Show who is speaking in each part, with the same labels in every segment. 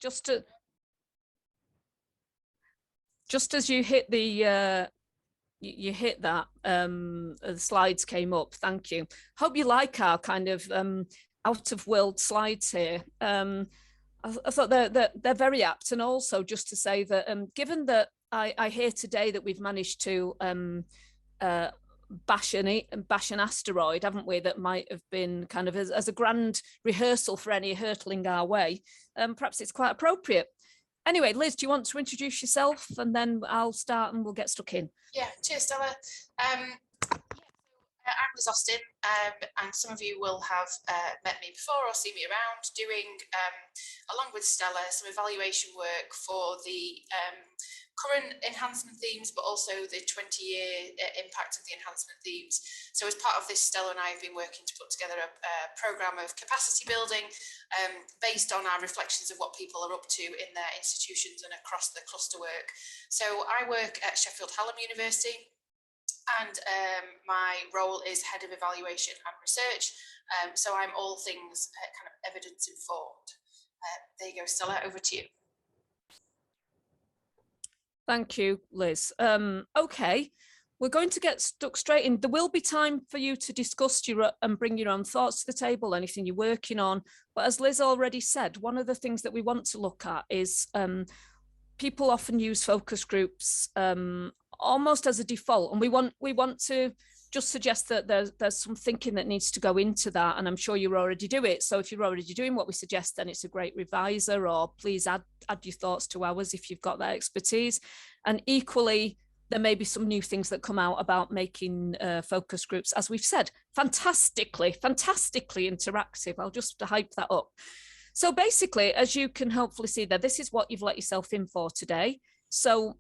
Speaker 1: just as you hit the you hit that, the slides came up. Thank you. Hope you like our kind of out of world slides here. I thought they're very apt, and also just to say that given that I hear today that we've managed to bash an asteroid, haven't we, that might have been kind of as a grand rehearsal for any hurtling our way, perhaps it's quite appropriate. Anyway, Liz, do you want to introduce yourself, and then I'll start and we'll get stuck in.
Speaker 2: Yeah, cheers, Stella. I'm Liz Austin, and some of you will have met me before or seen me around doing, along with Stella, some evaluation work for the current enhancement themes, but also the 20-year impact of the enhancement themes. So as part of this, Stella and I have been working to put together a programme of capacity building based on our reflections of what people are up to in their institutions and across the cluster work. So I work at Sheffield Hallam University, and my role is Head of Evaluation and Research. So I'm all things kind of evidence informed. There you go, Stella, over to you.
Speaker 1: Thank you, Liz. Okay, we're going to get stuck straight in. There will be time for you to discuss and bring your own thoughts to the table, anything you're working on. But as Liz already said, one of the things that we want to look at is people often use focus groups almost as a default, and we want to just suggest that there's some thinking that needs to go into that, and I'm sure you already do it. So if you're already doing what we suggest, then it's a great reviser, or please add your thoughts to ours if you've got that expertise. And equally, there may be some new things that come out about making focus groups, as we've said, fantastically interactive. I'll just hype that up. So basically, as you can hopefully see there, this is what you've let yourself in for today. So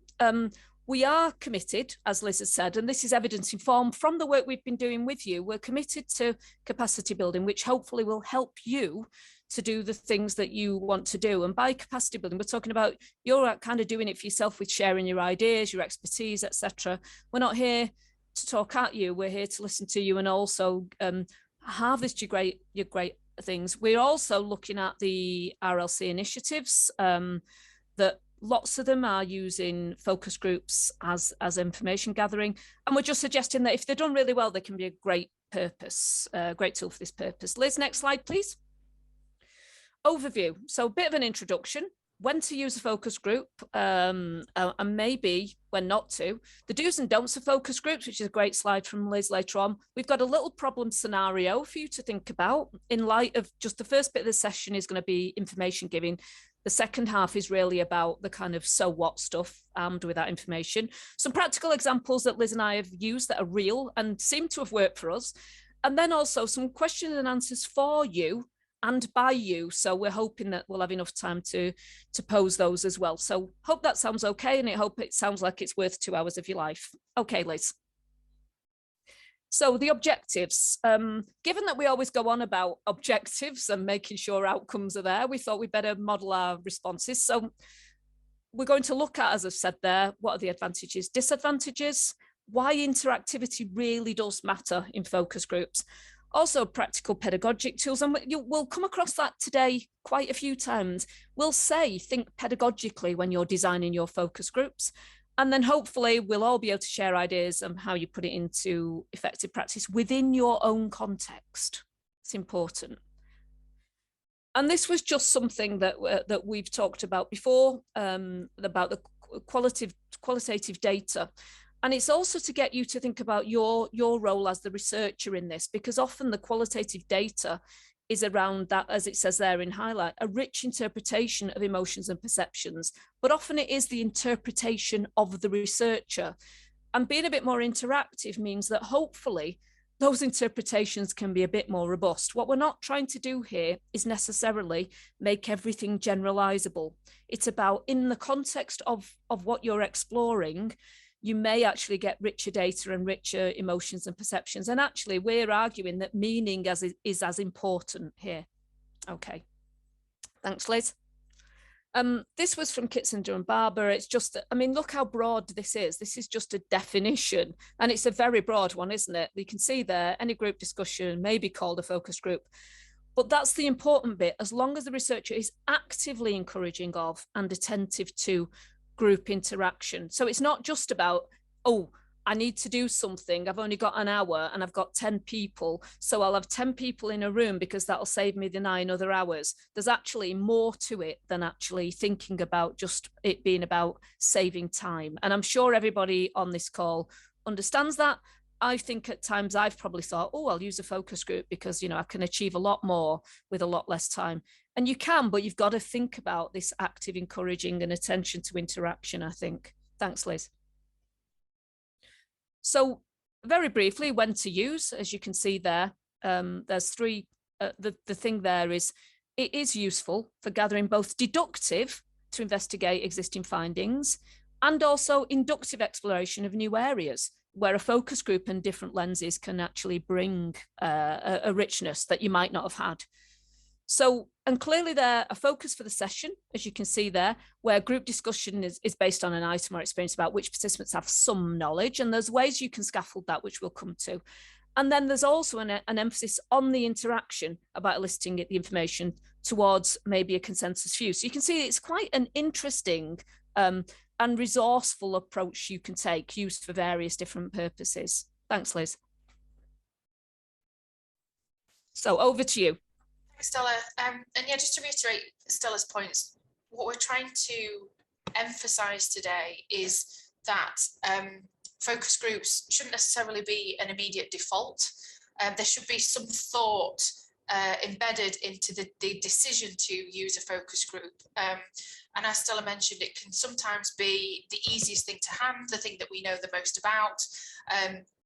Speaker 1: we are committed, as Liz has said, and this is evidence informed from the work we've been doing with you. We're committed to capacity building, which hopefully will help you to do the things that you want to do. And by capacity building, we're talking about you're kind of doing it for yourself with sharing your ideas, your expertise, etc. We're not here to talk at you. We're here to listen to you and also harvest your great things. We're also looking at the RLC initiatives that lots of them are using focus groups as information gathering. And we're just suggesting that if they're done really well, they can be a great great tool for this purpose. Liz, next slide, please. Overview. So a bit of an introduction, when to use a focus group, and maybe when not to. The do's and don'ts of focus groups, which is a great slide from Liz later on. We've got a little problem scenario for you to think about in light of just the first bit of the session is going to be information giving. The second half is really about the kind of so what stuff armed with that information. Some practical examples that Liz and I have used that are real and seem to have worked for us. And then also some questions and answers for you and by you. So we're hoping that we'll have enough time to pose those as well. So hope that sounds okay, and I hope it sounds like it's worth 2 hours of your life. Okay, Liz. So the objectives, given that we always go on about objectives and making sure outcomes are there, we thought we'd better model our responses. So we're going to look at, as I've said there, what are the advantages, disadvantages, why interactivity really does matter in focus groups. Also practical pedagogic tools, and we'll come across that today quite a few times. We'll say, think pedagogically when you're designing your focus groups. And then hopefully we'll all be able to share ideas on how you put it into effective practice within your own context. It's important. And this was just something that we've talked about before, about the qualitative data. And it's also to get you to think about your role as the researcher in this, because often the qualitative data is around that, as it says there in highlight, a rich interpretation of emotions and perceptions, but often it is the interpretation of the researcher. And being a bit more interactive means that hopefully those interpretations can be a bit more robust. What we're not trying to do here is necessarily make everything generalizable. It's about, in the context of what you're exploring, you may actually get richer data and richer emotions and perceptions. And actually, we're arguing that meaning is as important here. Okay, thanks, Liz. This was from Kitzinger and Barber. It's just, I mean, look how broad this is. This is just a definition, and it's a very broad one, isn't it? You can see there, any group discussion may be called a focus group. But that's the important bit. As long as the researcher is actively encouraging of and attentive to group interaction. So it's not just about, oh, I need to do something. I've only got an hour and I've got 10 people. So I'll have 10 people in a room because that'll save me the 9 other hours. There's actually more to it than actually thinking about just it being about saving time. And I'm sure everybody on this call understands that. I think at times I've probably thought, oh, I'll use a focus group because, I can achieve a lot more with a lot less time. And you can, but you've got to think about this active encouraging and attention to interaction, I think. Thanks, Liz. So very briefly, when to use, as you can see there, there's three. The thing there is it is useful for gathering both deductive to investigate existing findings and also inductive exploration of new areas where a focus group and different lenses can actually bring a richness that you might not have had. So, and clearly there a focus for the session, as you can see there, where group discussion is based on an item or experience about which participants have some knowledge, and there's ways you can scaffold that, which we'll come to. And then there's also an emphasis on the interaction about eliciting the information towards maybe a consensus view. So you can see it's quite an interesting and resourceful approach you can take, used for various different purposes. Thanks, Liz. So over to you.
Speaker 2: Thanks, Stella. And yeah, just to reiterate Stella's points, what we're trying to emphasize today is that focus groups shouldn't necessarily be an immediate default. There should be some thought embedded into the decision to use a focus group. And as Stella mentioned, it can sometimes be the easiest thing to hand, the thing that we know the most about.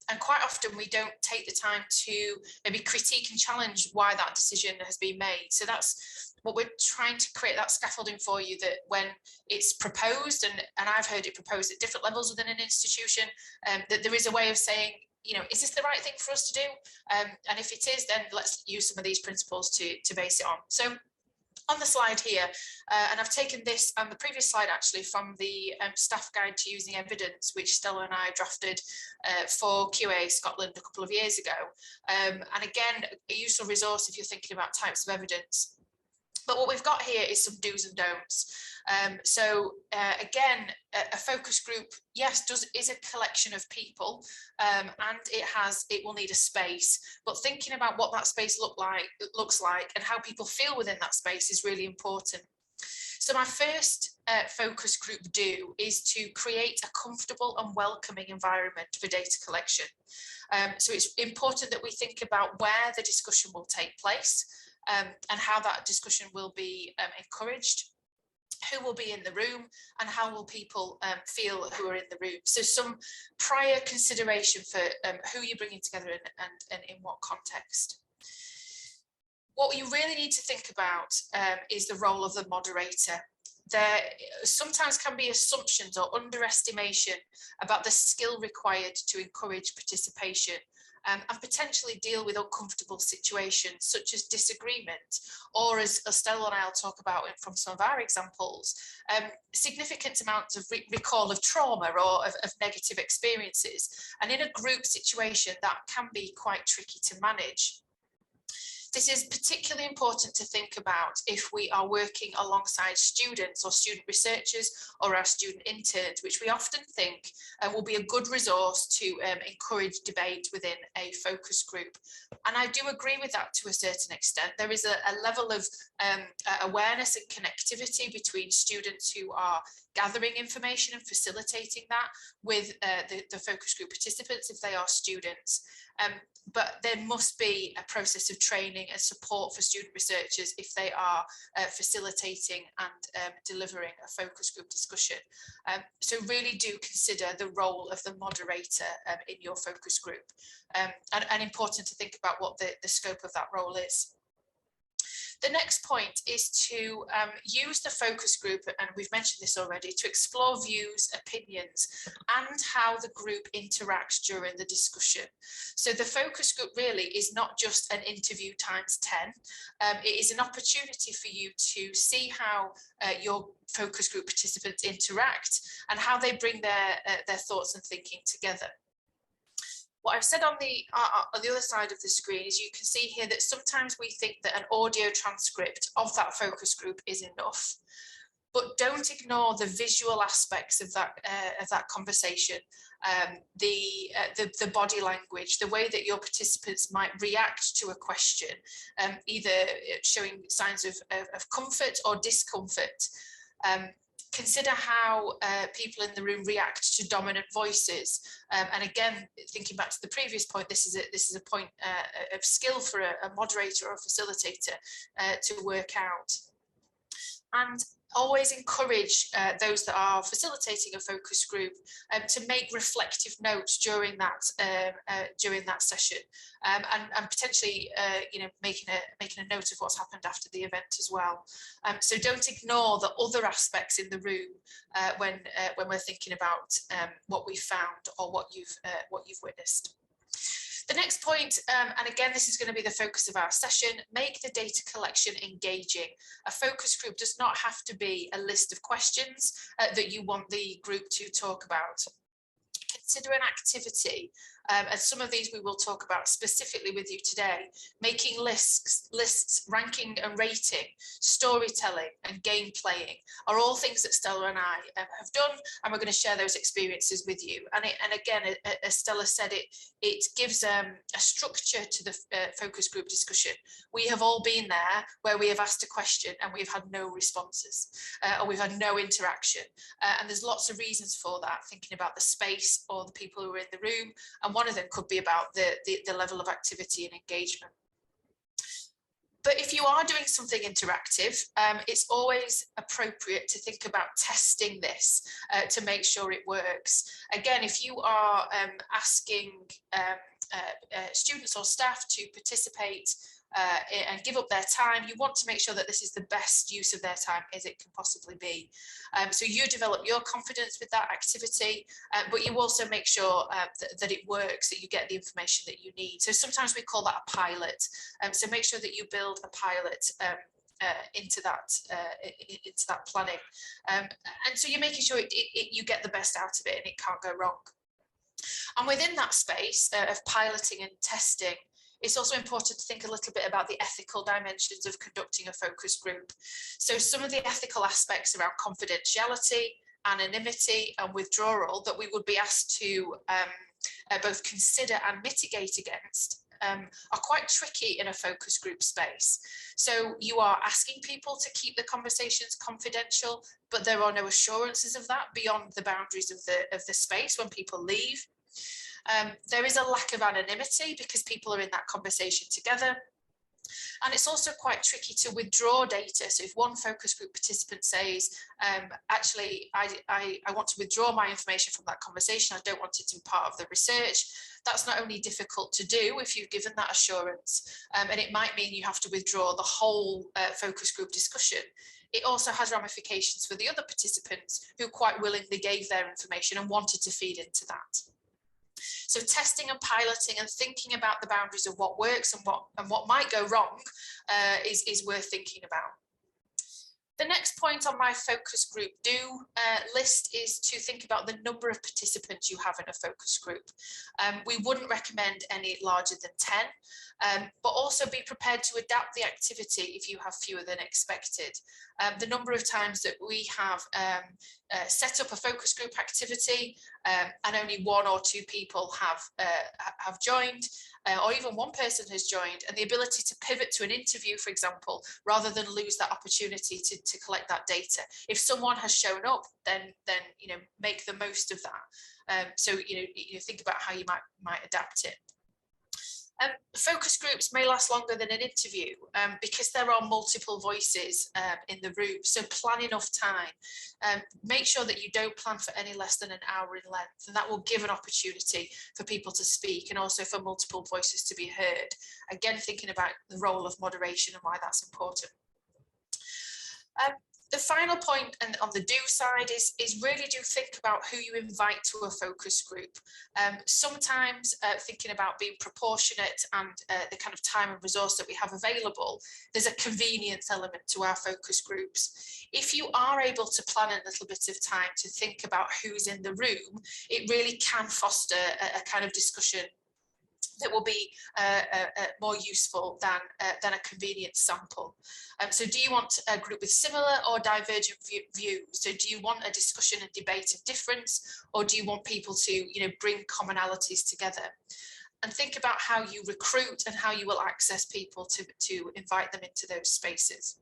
Speaker 2: And quite often we don't take the time to maybe critique and challenge why that decision has been made. So that's what we're trying to create, that scaffolding for you, that when it's proposed, and I've heard it proposed at different levels within an institution, that there is a way of saying, is this the right thing for us to do? And if it is, then let's use some of these principles to base it on. So on the slide here, and I've taken this and the previous slide actually from the staff guide to using evidence, which Stella and I drafted for QA Scotland a couple of years ago. And again, a useful resource if you're thinking about types of evidence. But what we've got here is some do's and don'ts. Again, a focus group, yes, is a collection of people, and it will need a space. But thinking about what that space looks like, and how people feel within that space is really important. So my first focus group do is to create a comfortable and welcoming environment for data collection. So it's important that we think about where the discussion will take place, and how that discussion will be encouraged, who will be in the room, and how will people feel who are in the room. So some prior consideration for who you're bringing together and in what context. What you really need to think about is the role of the moderator. There sometimes can be assumptions or underestimation about the skill required to encourage participation, and potentially deal with uncomfortable situations such as disagreement, or as Stella and I will talk about from some of our examples, significant amounts of recall of trauma or of negative experiences. And in a group situation, that can be quite tricky to manage. This is particularly important to think about if we are working alongside students or student researchers or our student interns, which we often think will be a good resource to encourage debate within a focus group. And I do agree with that to a certain extent. There is a level of awareness and connectivity between students who are gathering information and facilitating that with the focus group participants if they are students. But there must be a process of training and support for student researchers if they are facilitating and delivering a focus group discussion. So really do consider the role of the moderator in your focus group, and important to think about what the scope of that role is. The next point is to use the focus group, and we've mentioned this already, to explore views, opinions, and how the group interacts during the discussion. So the focus group really is not just an interview times 10. It is an opportunity for you to see how your focus group participants interact and how they bring their thoughts and thinking together. What I've said on the other side of the screen is you can see here that sometimes we think that an audio transcript of that focus group is enough, but don't ignore the visual aspects of that conversation, the body language, the way that your participants might react to a question, either showing signs of comfort or discomfort. Consider how people in the room react to dominant voices. And again, thinking back to the previous point, this is a point of skill for a moderator or a facilitator to work out. And always encourage those that are facilitating a focus group to make reflective notes during that session, and potentially making a note of what's happened after the event as well. So don't ignore the other aspects in the room when we're thinking about what we've found or what you've witnessed. The next point, and again, this is going to be the focus of our session, make the data collection engaging. A focus group does not have to be a list of questions that you want the group to talk about. Consider an activity, and some of these we will talk about specifically with you today. Making lists, ranking and rating, storytelling and game playing are all things that Stella and I have done, and we're going to share those experiences with you. And again, as Stella said, it gives a structure to the focus group discussion. We have all been there where we have asked a question and we've had no responses, or we've had no interaction, and there's lots of reasons for that, thinking about the space or the people who are in the room, and one of them could be about the level of activity and engagement. But if you are doing something interactive, it's always appropriate to think about testing this to make sure it works. Again, if you are asking students or staff to participate and give up their time, you want to make sure that this is the best use of their time as it can possibly be. So you develop your confidence with that activity, but you also make sure that it works, that you get the information that you need. So sometimes we call that a pilot. So make sure that you build a pilot into that planning. And so you're making sure you get the best out of it and it can't go wrong. And within that space of piloting and testing, it's also important to think a little bit about the ethical dimensions of conducting a focus group. So some of the ethical aspects around confidentiality, anonymity and withdrawal that we would be asked to both consider and mitigate against are quite tricky in a focus group space. So you are asking people to keep the conversations confidential, but there are no assurances of that beyond the boundaries of the space when people leave. There is a lack of anonymity because people are in that conversation together. And it's also quite tricky to withdraw data. So if one focus group participant says, actually, I want to withdraw my information from that conversation, I don't want it to be part of the research, that's not only difficult to do if you've given that assurance, and it might mean you have to withdraw the whole focus group discussion. It also has ramifications for the other participants who quite willingly gave their information and wanted to feed into that. So testing and piloting and thinking about the boundaries of what works and what might go wrong is worth thinking about. The next point on my focus group list is to think about the number of participants you have in a focus group. We wouldn't recommend any larger than 10, but also be prepared to adapt the activity if you have fewer than expected. The number of times that we have set up a focus group activity and only one or two people have joined, or even one person has joined, and the ability to pivot to an interview, for example, rather than lose that opportunity to collect that data. If someone has shown up, then make the most of that. So think about how you might adapt it. Focus groups may last longer than an interview because there are multiple voices in the room. So plan enough time. Make sure that you don't plan for any less than an hour in length, and that will give an opportunity for people to speak and also for multiple voices to be heard. Again, thinking about the role of moderation and why that's important. The final point and on the do side is really do think about who you invite to a focus group. Sometimes thinking about being proportionate and the kind of time and resource that we have available, there's a convenience element to our focus groups. If you are able to plan a little bit of time to think about who's in the room, it really can foster a kind of discussion that will be more useful than a convenient sample. So do you want a group with similar or divergent views? So do you want a discussion and debate of difference, or do you want people to bring commonalities together? And think about how you recruit and how you will access people to invite them into those spaces.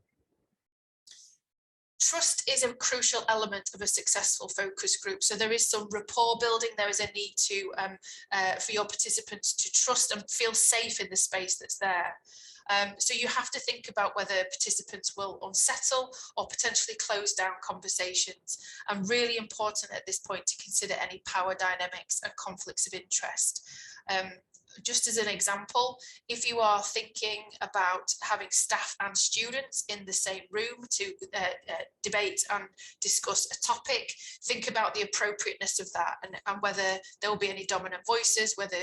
Speaker 2: Trust is a crucial element of a successful focus group. So there is some rapport building. There is a need to for your participants to trust and feel safe in the space that's there. So you have to think about whether participants will unsettle or potentially close down conversations. And really important at this point to consider any power dynamics and conflicts of interest. Just as an example, if you are thinking about having staff and students in the same room to debate and discuss a topic, think about the appropriateness of that and whether there will be any dominant voices, whether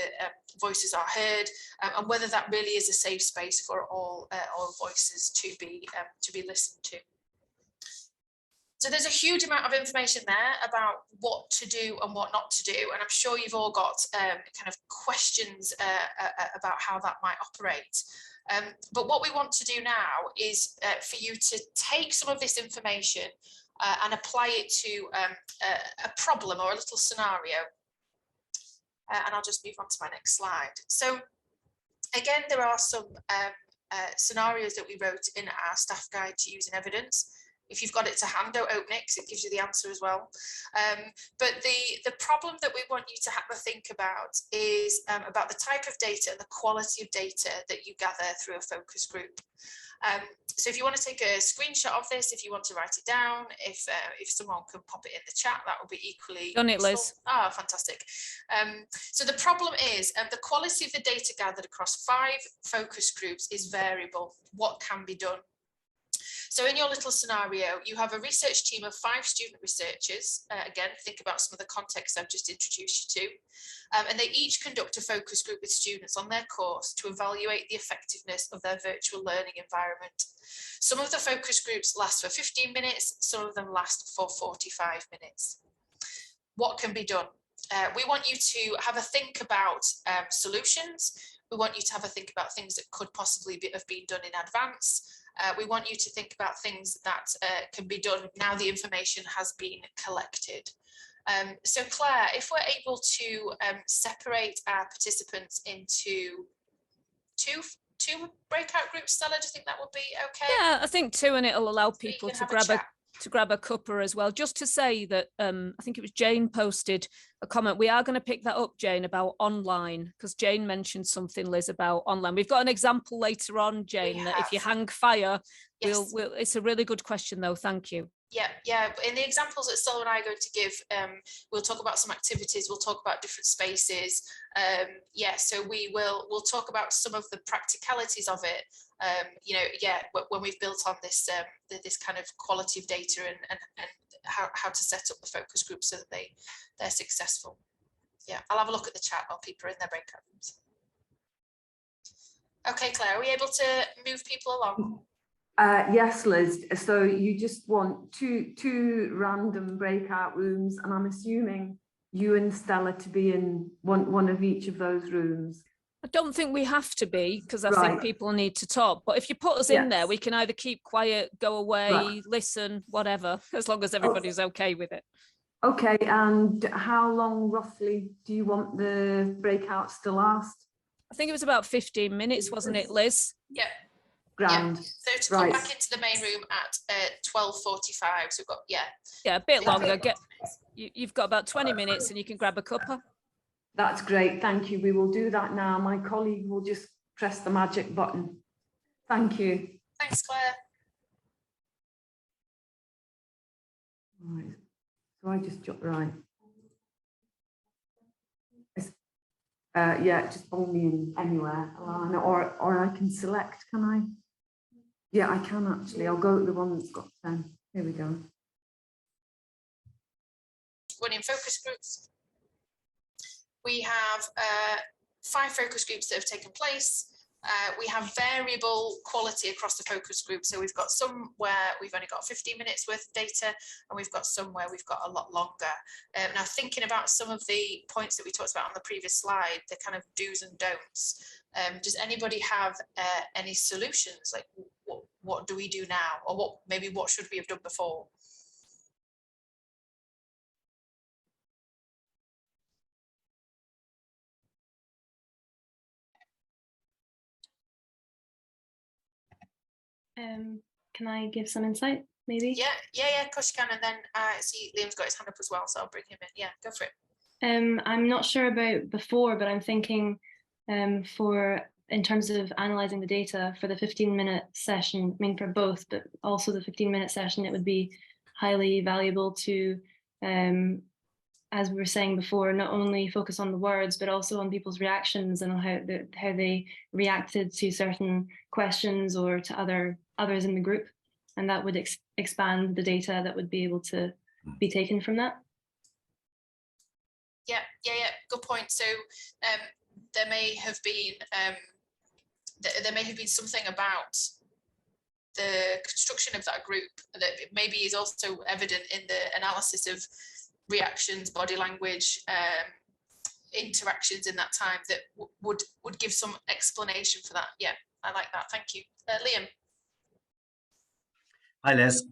Speaker 2: voices are heard, and whether that really is a safe space for all voices to be listened to. So there's a huge amount of information there about what to do and what not to do. And I'm sure you've all got kind of questions about how that might operate. But what we want to do now is for you to take some of this information and apply it to a problem or a little scenario. And I'll just move on to my next slide. So again, there are some scenarios that we wrote in our staff guide to use in evidence. If you've got it to hand, don't open it because it gives you the answer as well. But the problem that we want you to have a think about is about the type of data and the quality of data that you gather through a focus group. So if you want to take a screenshot of this, if you want to write it down, if someone can pop it in the chat, that would be equally
Speaker 1: Done it,
Speaker 2: useful.
Speaker 1: Liz.
Speaker 2: Ah, fantastic. So the problem is the quality of the data gathered across 5 focus groups is variable. What can be done? So in your little scenario, you have a research team of 5 student researchers. Again, think about some of the context I've just introduced you to. And they each conduct a focus group with students on their course to evaluate the effectiveness of their virtual learning environment. Some of the focus groups last for 15 minutes, some of them last for 45 minutes. What can be done? We want you to have a think about solutions. We want you to have a think about things that could possibly have been done in advance. We want you to think about things that can be done now the information has been collected. So Claire, if we're able to separate our participants into two breakout groups, Stella, do you think that would be okay?
Speaker 1: Yeah, I think 2, and it'll allow people
Speaker 2: so
Speaker 1: to grab a cuppa as well. Just to say that I think it was Jane posted a comment. We are going to pick that up, Jane, about online, because Jane mentioned something, Liz, about online. We've got an example later on, Jane, that if you hang fire,
Speaker 2: yes.
Speaker 1: we'll it's a really good question though. Thank you.
Speaker 2: Yeah. In the examples that Stella and I are going to give, we'll talk about some activities, we'll talk about different spaces. So we'll talk about some of the practicalities of it. When we've built on this this kind of quality of data and how to set up the focus group so that they're successful. Yeah, I'll have a look at the chat while people are in their breakout rooms. Okay, Claire, are we able to move people along?
Speaker 3: Yes, Liz. So you just want two random breakout rooms, and I'm assuming you and Stella to be in one of each of those rooms.
Speaker 1: I don't think we have to be, because I think people need to talk. But if you put us in there, we can either keep quiet, go away, listen, whatever, as long as everybody's okay with it.
Speaker 3: Okay, and how long roughly do you want the breakouts to last?
Speaker 1: I think it was about 15 minutes, wasn't it, Liz?
Speaker 2: Yeah.
Speaker 3: Grand.
Speaker 2: Yeah. So to come back into the main room at 12:45. So we've got
Speaker 1: a bit longer. You've got about 20 minutes, and you can grab a cuppa.
Speaker 3: That's great. Thank you. We will do that now. My colleague will just press the magic button. Thank you.
Speaker 2: Thanks, Claire.
Speaker 3: Right. So I just jot right. Just hold me in anywhere, or I can select. Can I? Yeah, I can actually. I'll go to the one that's got 10. Here we go.
Speaker 2: One in focus groups. We have 5 focus groups that have taken place. We have variable quality across the focus group. So we've got some where we've only got 15 minutes worth of data, and we've got some where we've got a lot longer. Now, thinking about some of the points that we talked about on the previous slide, the kind of do's and don'ts, does anybody have any solutions? Like, what do we do now? Or what should we have done before?
Speaker 4: Can I give some insight, maybe?
Speaker 2: Yeah, of course you can. And then I see Liam's got his hand up as well, so I'll bring him in. Yeah, go for it.
Speaker 4: I'm not sure about before, but I'm thinking in terms of analyzing the data for the 15-minute session, I mean, for both, but also the 15-minute session, it would be highly valuable to, as we were saying before, not only focus on the words, but also on people's reactions and how they reacted to certain questions or to others in the group. And that would expand the data that would be able to be taken from that.
Speaker 2: Yeah, good point. So there may have been something about the construction of that group that maybe is also evident in the analysis of reactions, body language, interactions in that time that would give some explanation for that. Yeah, I like that. Thank you. Liam.
Speaker 5: Hi, Liz.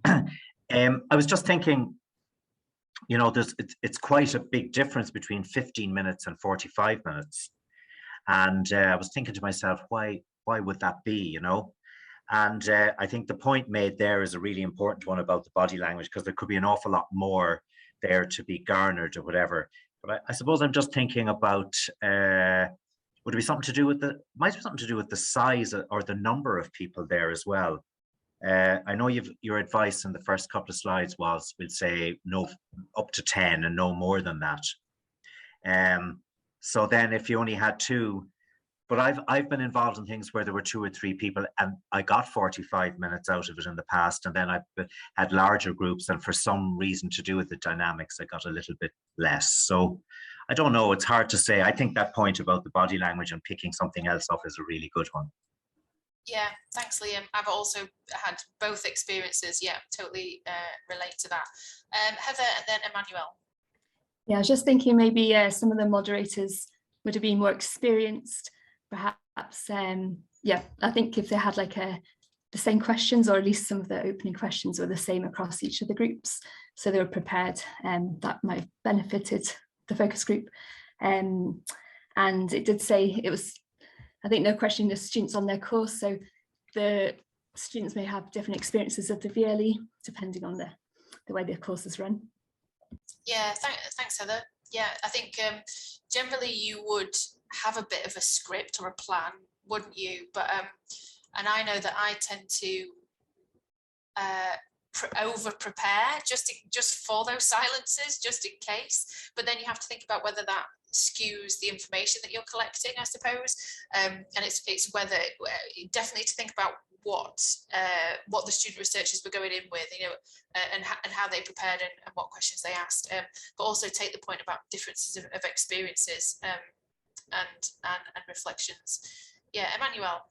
Speaker 5: I was just thinking, you know, it's quite a big difference between 15 minutes and 45 minutes. And I was thinking to myself, why would that be, you know? And I think the point made there is a really important one about the body language, because there could be an awful lot more there to be garnered or whatever. But I suppose I'm just thinking about, would it be something to do with might be something to do with the size or the number of people there as well. I know your advice in the first couple of slides was, we'll say no up to 10 and no more than that. So then if you only had 2, but I've been involved in things where there were 2 or 3 people and I got 45 minutes out of it in the past, and then I've had larger groups, and for some reason to do with the dynamics, I got a little bit less. So I don't know, it's hard to say. I think that point about the body language and picking something else up is a really good one.
Speaker 2: Yeah, thanks, Liam. I've also had both experiences. Yeah, totally relate to that. Heather and then Emmanuel.
Speaker 6: Yeah, I was just thinking maybe some of the moderators would have been more experienced, perhaps. Yeah, I think if they had like the same questions, or at least some of the opening questions were the same across each of the groups, so they were prepared, that might have benefited the focus group. And it did say it was, I think, no questioning the students on their course, so the students may have different experiences of the VLE depending on the way their course is run.
Speaker 2: Yeah, thanks, Heather. Yeah, I think generally you would have a bit of a script or a plan, wouldn't you? But and I know that I tend to over prepare just for those silences, just in case. But then you have to think about whether that skews the information that you're collecting, I suppose. And it's whether definitely to think about what the student researchers were going in with, you know, and how they prepared and what questions they asked, but also take the point about differences of experiences and reflections. Yeah, Emmanuel.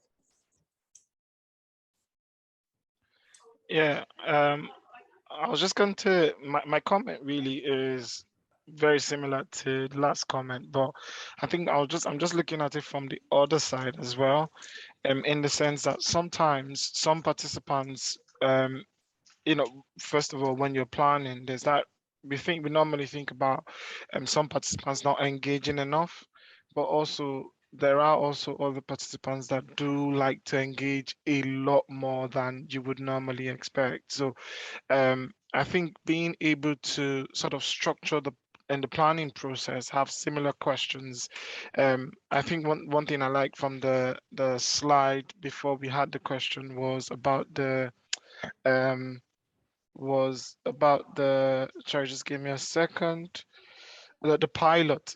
Speaker 7: Yeah, I was just going to, my comment really is very similar to the last comment, but I think I'm just looking at it from the other side as well, in the sense that sometimes some participants, you know, first of all, when you're planning, there's that we normally think about some participants not engaging enough, but also there are also other participants that do like to engage a lot more than you would normally expect. So I think being able to sort of structure the planning process, have similar questions. I think one thing I like from the slide before we had the question was about sorry, just give me a second. The pilot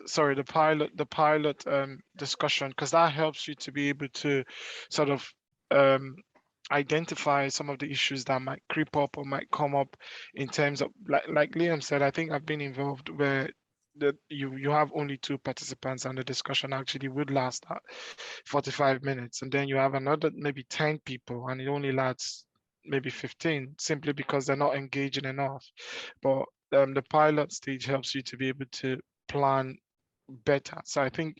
Speaker 7: discussion, because that helps you to be able to sort of identify some of the issues that might creep up or might come up in terms of, like Liam said, I think I've been involved where that you have only 2 participants and the discussion actually would last 45 minutes, and then you have another maybe 10 people and it only lasts maybe 15, simply because they're not engaging enough. But the pilot stage helps you to be able to plan better. So I think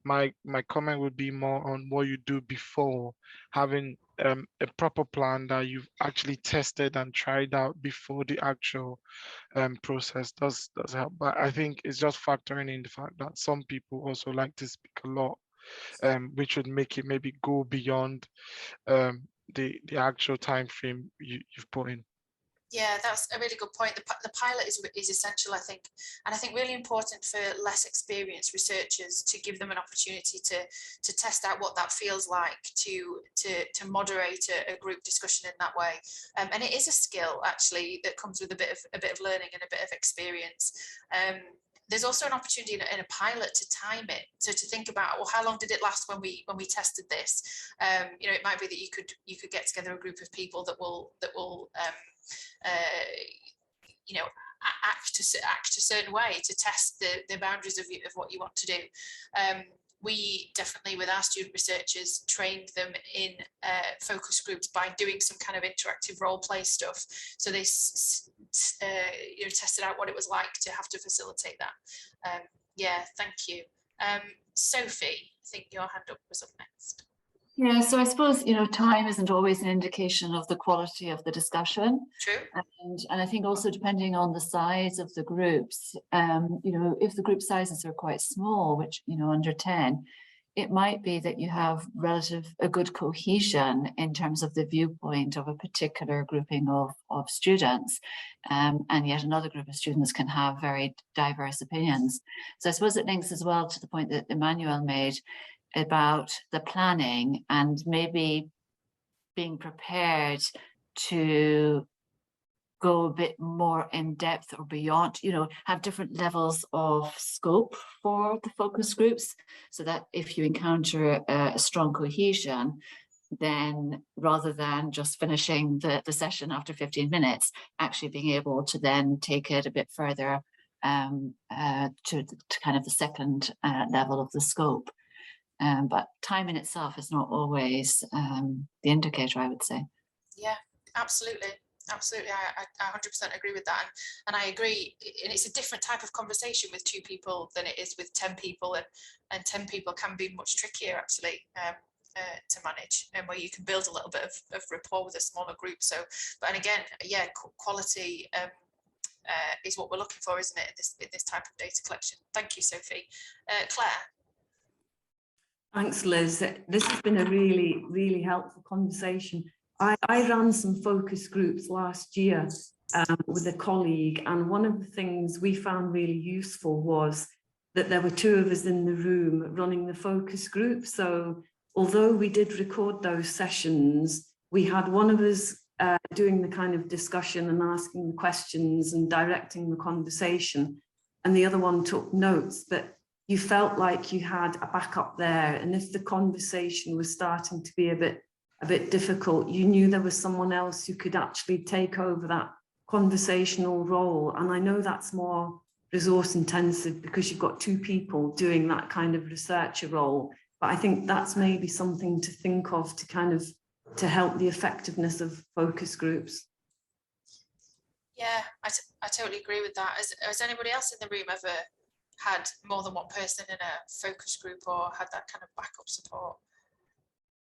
Speaker 7: my comment would be more on what you do before, having a proper plan that you've actually tested and tried out before the actual process does help. But I think it's just factoring in the fact that some people also like to speak a lot, which would make it maybe go beyond the actual time frame you've put in.
Speaker 2: Yeah, that's a really good point. The pilot is essential, I think, and I think really important for less experienced researchers to give them an opportunity to test out what that feels like to moderate a group discussion in that way. And it is a skill actually that comes with a bit of learning and a bit of experience. There's also an opportunity in a pilot to time it, so to think about, well, how long did it last when we tested this? You know, it might be that you could get together a group of people that will you know, act a certain way to test the boundaries of what you want to do. We definitely, with our student researchers, trained them in focus groups by doing some kind of interactive role play stuff. So they you know, tested out what it was like to have to facilitate that. Yeah, thank you. Sophie, I think your hand up was up next.
Speaker 8: Yeah, so I suppose, you know, time isn't always an indication of the quality of the discussion.
Speaker 2: True.
Speaker 8: And I think also depending on the size of the groups, you know, if the group sizes are quite small, which, you know, under 10, it might be that you have a good cohesion in terms of the viewpoint of a particular grouping of students. And yet another group of students can have very diverse opinions. So I suppose it links as well to the point that Emmanuel made about the planning and maybe being prepared to go a bit more in depth or beyond, you know, have different levels of scope for the focus groups, so that if you encounter a strong cohesion, then rather than just finishing the session after 15 minutes, actually being able to then take it a bit further to kind of the second level of the scope. But time in itself is not always the indicator, I would say.
Speaker 2: Yeah, absolutely. Absolutely. I 100% agree with that. And I agree. And it's a different type of conversation with 2 people than it is with 10 people. And 10 people can be much trickier, actually, to manage, and where you can build a little bit of rapport with a smaller group. So, and again, yeah, quality is what we're looking for, isn't it, in this type of data collection. Thank you, Sophie. Claire.
Speaker 3: Thanks, Liz. This has been a really, really helpful conversation. I ran some focus groups last year with a colleague, and one of the things we found really useful was that there were 2 of us in the room running the focus group. So although we did record those sessions, we had one of us doing the kind of discussion and asking the questions and directing the conversation, and the other one took notes. But you felt like you had a backup there, and if the conversation was starting to be a bit difficult, you knew there was someone else who could actually take over that conversational role. And I know that's more resource intensive because you've got 2 people doing that kind of researcher role, but I think that's maybe something to think of to kind of to help the effectiveness of focus groups.
Speaker 2: Yeah, I totally agree with that. Has anybody else in the room ever had more than one person in a focus group or had that kind of backup support?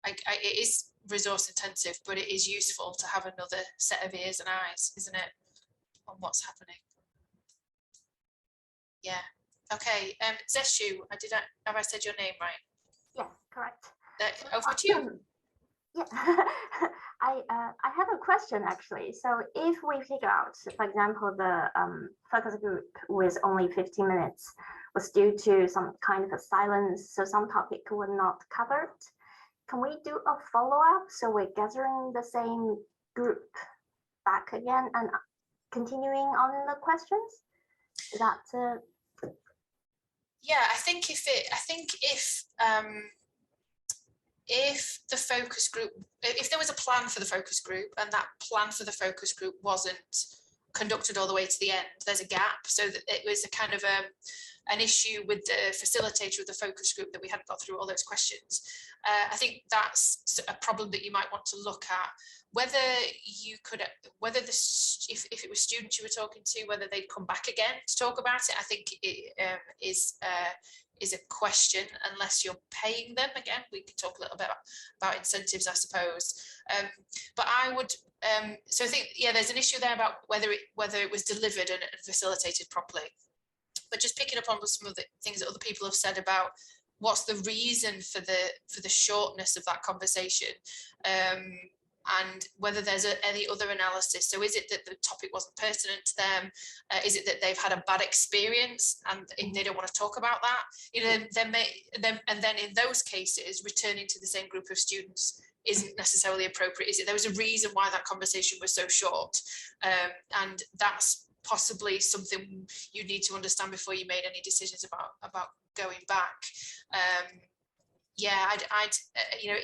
Speaker 2: It is resource intensive, but it is useful to have another set of ears and eyes, isn't it, on what's happening? Yeah. Okay. Zeshu, have I said your name right?
Speaker 9: Yes, correct.
Speaker 2: Over to you.
Speaker 9: Yeah, I have a question actually. So if we figure out, for example, the focus group with only 15 minutes was due to some kind of a silence, so some topic were not covered, can we do a follow-up? So we're gathering the same group back again and continuing on the questions? Is that
Speaker 2: yeah, I think if the focus group, if there was a plan for the focus group and that plan for the focus group wasn't conducted all the way to the end. There's a gap, so that it was a kind of an issue with the facilitator of the focus group that we hadn't got through all those questions. I think that's a problem that you might want to look at, whether you could, whether if it was students you were talking to, whether they'd come back again to talk about it. I think it is a question, unless you're paying them. Again, we could talk a little bit about incentives, I suppose. But I would, so I think, yeah, there's an issue there about whether it was delivered and facilitated properly. But just picking up on some of the things that other people have said about what's the reason for the shortness of that conversation, and whether there's any other analysis. So is it that the topic wasn't pertinent to them? Is it that they've had a bad experience and they don't want to talk about that? You know, then in those cases, returning to the same group of students isn't necessarily appropriate, is it? There was a reason why that conversation was so short, and that's possibly something you need to understand before you made any decisions about going back. Yeah, I'd you know,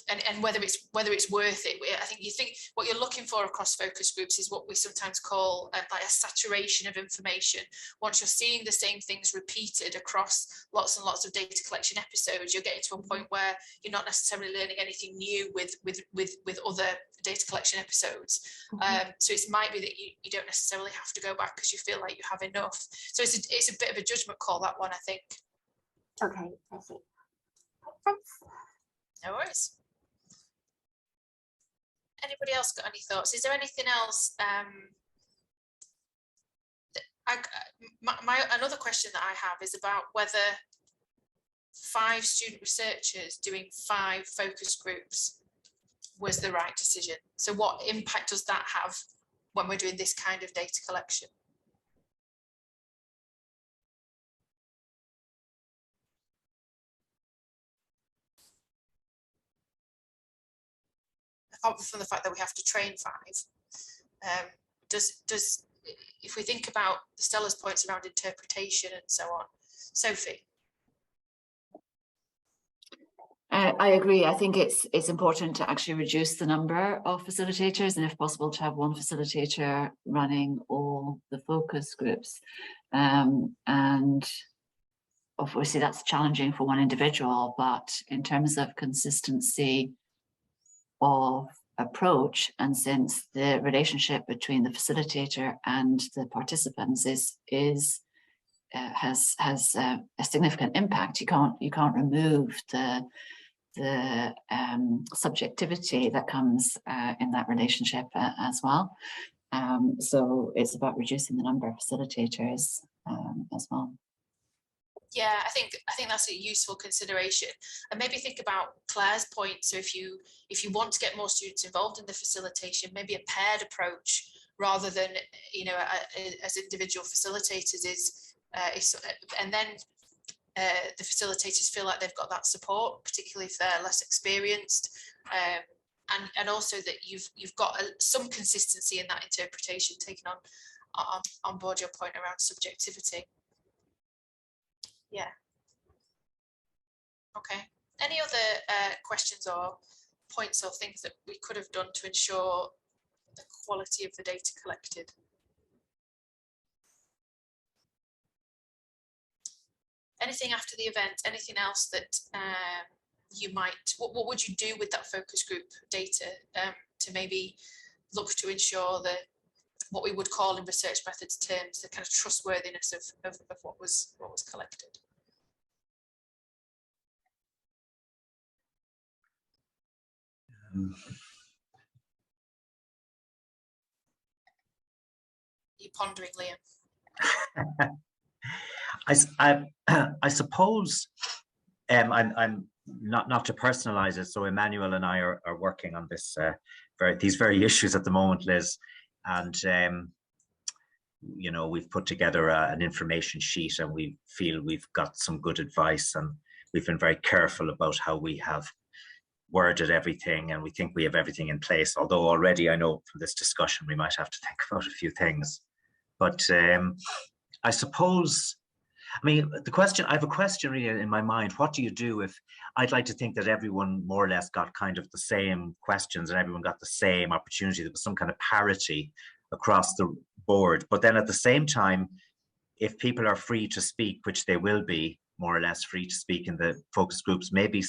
Speaker 2: and whether it's worth it. I think what you're looking for across focus groups is what we sometimes call like a saturation of information. Once you're seeing the same things repeated across lots and lots of data collection episodes, you're getting to a point where you're not necessarily learning anything new with other data collection episodes. So it might be that you don't necessarily have to go back because you feel like you have enough. So it's a bit of a judgment call, that one, I think.
Speaker 9: Okay, I see. Thanks.
Speaker 2: No worries. Anybody else got any thoughts? Is there anything else? Another question that I have is about whether 5 student researchers doing 5 focus groups was the right decision. So what impact does that have when we're doing this kind of data collection? Apart from the fact that we have to train 5, does if we think about Stella's points around interpretation and so on, Sophie?
Speaker 8: I agree. I think it's important to actually reduce the number of facilitators, and if possible to have one facilitator running all the focus groups. And obviously that's challenging for one individual, but in terms of consistency of approach, and since the relationship between the facilitator and the participants has a significant impact, you can't remove the subjectivity that comes in that relationship as well. So it's about reducing the number of facilitators as well.
Speaker 2: Yeah, I think that's a useful consideration, and maybe think about Claire's point. So if you want to get more students involved in the facilitation, maybe a paired approach rather than, you know, as individual facilitators is and then the facilitators feel like they've got that support, particularly if they're less experienced, and also that you've got some consistency in that interpretation, taking on board your point around subjectivity. Yeah. Okay. Any other questions or points or things that we could have done to ensure the quality of the data collected? Anything after the event? Anything else that you might? What would you do with that focus group data to maybe look to ensure that what we would call in research methods terms the kind of trustworthiness of what was collected? You're pondering, Liam.
Speaker 5: I suppose I'm not to personalize it. So Emmanuel and I are working on this these very issues at the moment, Liz, and you know, we've put together an information sheet, and we feel we've got some good advice, and we've been very careful about how we have worded everything, and we think we have everything in place, although already I know from this discussion we might have to think about a few things. But I suppose, I mean, I have a question really in my mind. What do you do if, I'd like to think that everyone more or less got kind of the same questions and everyone got the same opportunity, there was some kind of parity across the board. But then at the same time, if people are free to speak, which they will be more or less free to speak in the focus groups, maybe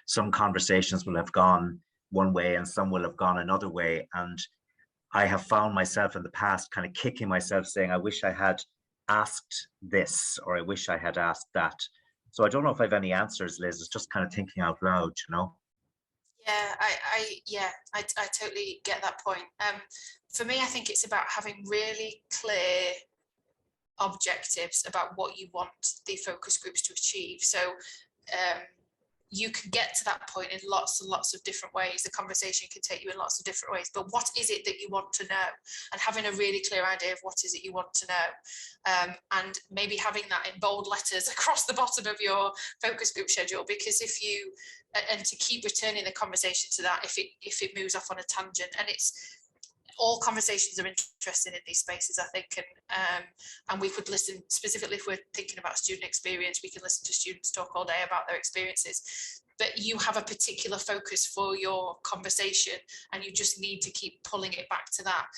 Speaker 5: some conversations will have gone one way and some will have gone another way. And I have found myself in the past kind of kicking myself saying, I wish I had asked this, or I wish I had asked that. So I don't know if I have any answers, Liz. It's just kind of thinking out loud, you know?
Speaker 2: Yeah, I totally get that point. For me, I think it's about having really clear objectives about what you want the focus groups to achieve. So you can get to that point in lots and lots of different ways. The conversation can take you in lots of different ways, but what is it that you want to know? And having a really clear idea of what is it you want to know, and maybe having that in bold letters across the bottom of your focus group schedule, because if you, and to keep returning the conversation to that if it moves off on a tangent. And it's, all conversations are interesting in these spaces, I think, and we could listen, specifically if we're thinking about student experience, we can listen to students talk all day about their experiences, but you have a particular focus for your conversation and you just need to keep pulling it back to that,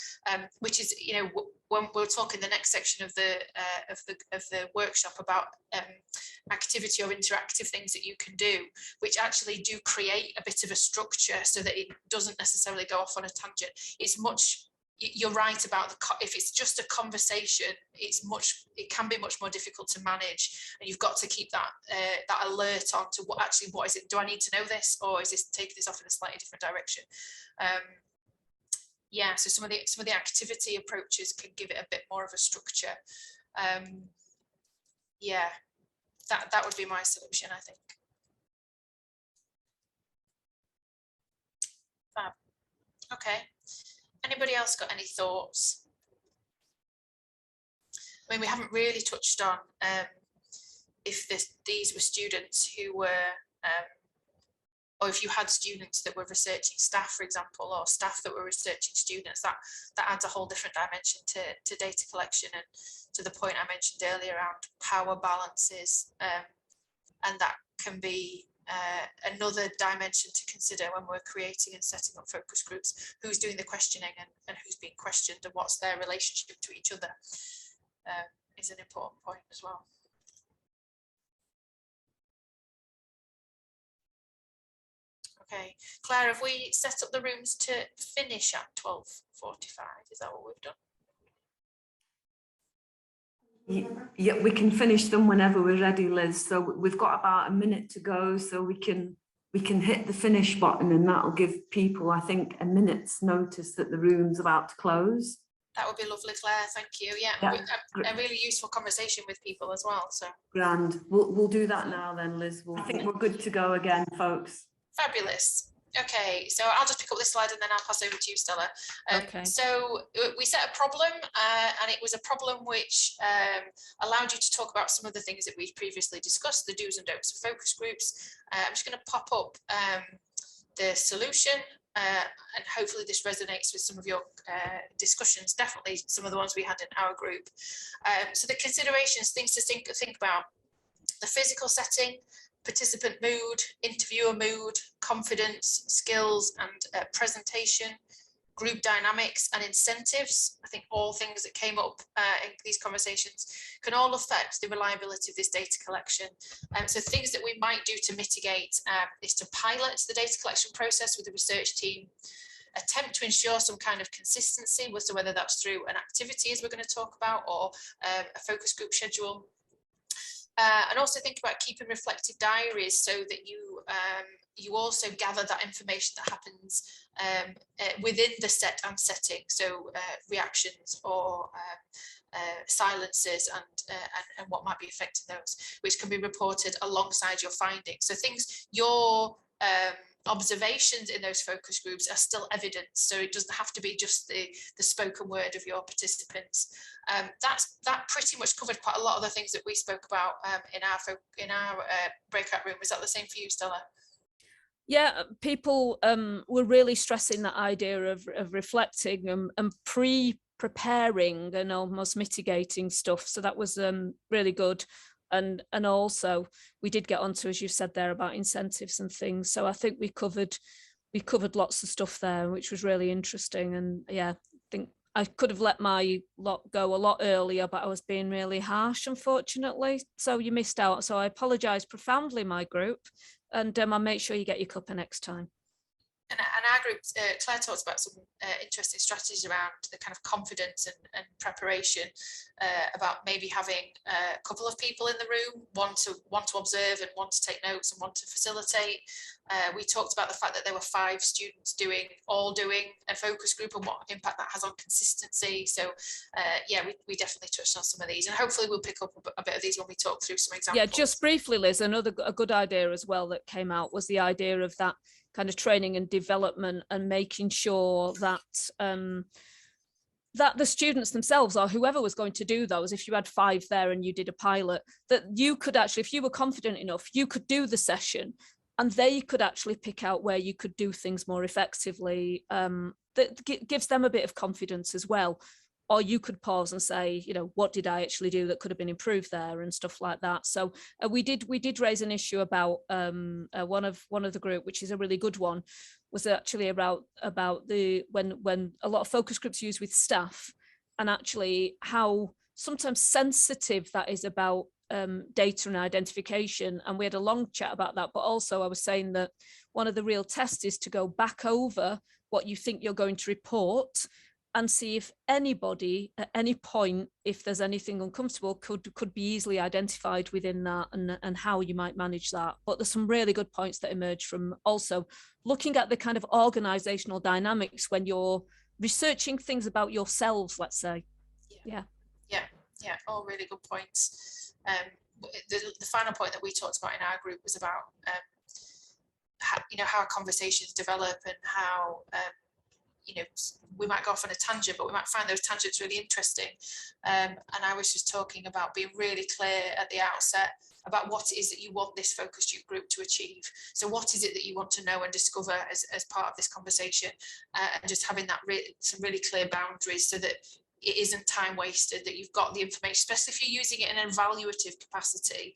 Speaker 2: which is, you know, when we'll talk in the next section of the workshop about activity or interactive things that you can do, which actually do create a bit of a structure so that it doesn't necessarily go off on a tangent. It's much, you're right about if it's just a conversation, it can be much more difficult to manage, and you've got to keep that that alert on to what is it, do I need to know this, or is this taking this off in a slightly different direction? Yeah, so some of the activity approaches can give it a bit more of a structure. Yeah, that would be my solution, I think. Fab. Okay. Anybody else got any thoughts? I mean, we haven't really touched on if these were students who were, or if you had students that were researching staff, for example, or staff that were researching students, that adds a whole different dimension to data collection, and to the point I mentioned earlier around power balances, and that can be another dimension to consider when we're creating and setting up focus groups. Who's doing the questioning and who's being questioned, and what's their relationship to each other is an important point as well. Okay, Claire, have we set up the rooms to finish at 12:45? Is that what we've done?
Speaker 3: Yeah, we can finish them whenever we're ready, Liz. So we've got about a minute to go, so we can hit the finish button, and that'll give people, I think, a minute's notice that the room's about to close.
Speaker 2: That would be lovely, Claire. Thank you. Yeah, a really useful conversation with people as well. So
Speaker 3: grand. We'll do that now then, Liz. I think we're good to go again, folks.
Speaker 2: Fabulous. Okay, so I'll just pick up this slide and then I'll pass over to you, Stella.
Speaker 1: Okay.
Speaker 2: So we set a problem, and it was a problem which allowed you to talk about some of the things that we've previously discussed, the do's and don'ts of focus groups. I'm just going to pop up the solution, and hopefully this resonates with some of your discussions, definitely some of the ones we had in our group. So the considerations, things to think about: the physical setting, participant mood, interviewer mood, confidence, skills and presentation, group dynamics and incentives. I think all things that came up in these conversations can all affect the reliability of this data collection. So things that we might do to mitigate is to pilot the data collection process with the research team, attempt to ensure some kind of consistency, so whether that's through an activity, as we're going to talk about, or a focus group schedule. And also think about keeping reflective diaries so that you also gather that information that happens within the set and setting. So reactions or silences and what might be affecting those, which can be reported alongside your findings. So things, your observations in those focus groups are still evidence, so it doesn't have to be just the spoken word of your participants. That pretty much covered quite a lot of the things that we spoke about in our breakout room. Was that the same for you, Stella?
Speaker 1: Yeah, people were really stressing that idea of reflecting and preparing and almost mitigating stuff. So that was really good. And also we did get onto, as you said there, about incentives and things. So I think we covered lots of stuff there, which was really interesting. And yeah, I could have let my lot go a lot earlier, but I was being really harsh, unfortunately. So you missed out. So I apologise profoundly, my group, and I'll make sure you get your cuppa next time.
Speaker 2: And our group, Claire talked about some interesting strategies around the kind of confidence and preparation, about maybe having a couple of people in the room, one to observe and one to take notes and one to facilitate. We talked about the fact that there were 5 students all doing a focus group and what impact that has on consistency. So yeah, we definitely touched on some of these, and hopefully we'll pick up a bit of these when we talk through some examples.
Speaker 1: Yeah, just briefly, Liz, a good idea as well that came out was the idea of that kind of training and development, and making sure that that the students themselves, or whoever was going to do those, if you had 5 there and you did a pilot, that you could actually, if you were confident enough, you could do the session and they could actually pick out where you could do things more effectively. That gives them a bit of confidence as well. Or you could pause and say, you know, what did I actually do that could have been improved there, and stuff like that. So we did raise an issue about one of the group, which is a really good one, was actually about the when a lot of focus groups use with staff, and actually how sometimes sensitive that is about data and identification. And we had a long chat about that, but also I was saying that one of the real tests is to go back over what you think you're going to report and see if anybody at any point, if there's anything uncomfortable, could be easily identified within that, and how you might manage that. But there's some really good points that emerge from also looking at the kind of organizational dynamics when you're researching things about yourselves, let's say. Yeah.
Speaker 2: All really good points. The final point that we talked about in our group was about how conversations develop, and how we might go off on a tangent, but we might find those tangents really interesting. And I was just talking about being really clear at the outset about what it is that you want this focus group to achieve. So what is it that you want to know and discover as part of this conversation, and just having that some really clear boundaries, so that it isn't time wasted, that you've got the information, especially if you're using it in an evaluative capacity.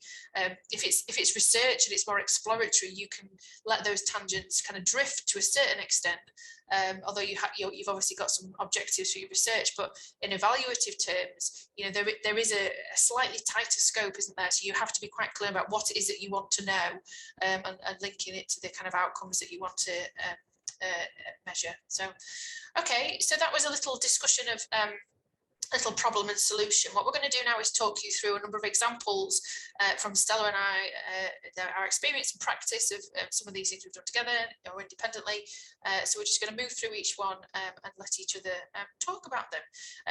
Speaker 2: If it's research and it's more exploratory, you can let those tangents kind of drift to a certain extent. Although you've obviously got some objectives for your research, but in evaluative terms, there is a slightly tighter scope, isn't there? So you have to be quite clear about what it is that you want to know, and linking it to the kind of outcomes that you want to measure. So, okay, so that was a little discussion of little problem and solution. What we're going to do now is talk you through a number of examples from Stella and I, our experience and practice of some of these things we've done together or independently. So we're just going to move through each one and let each other talk about them.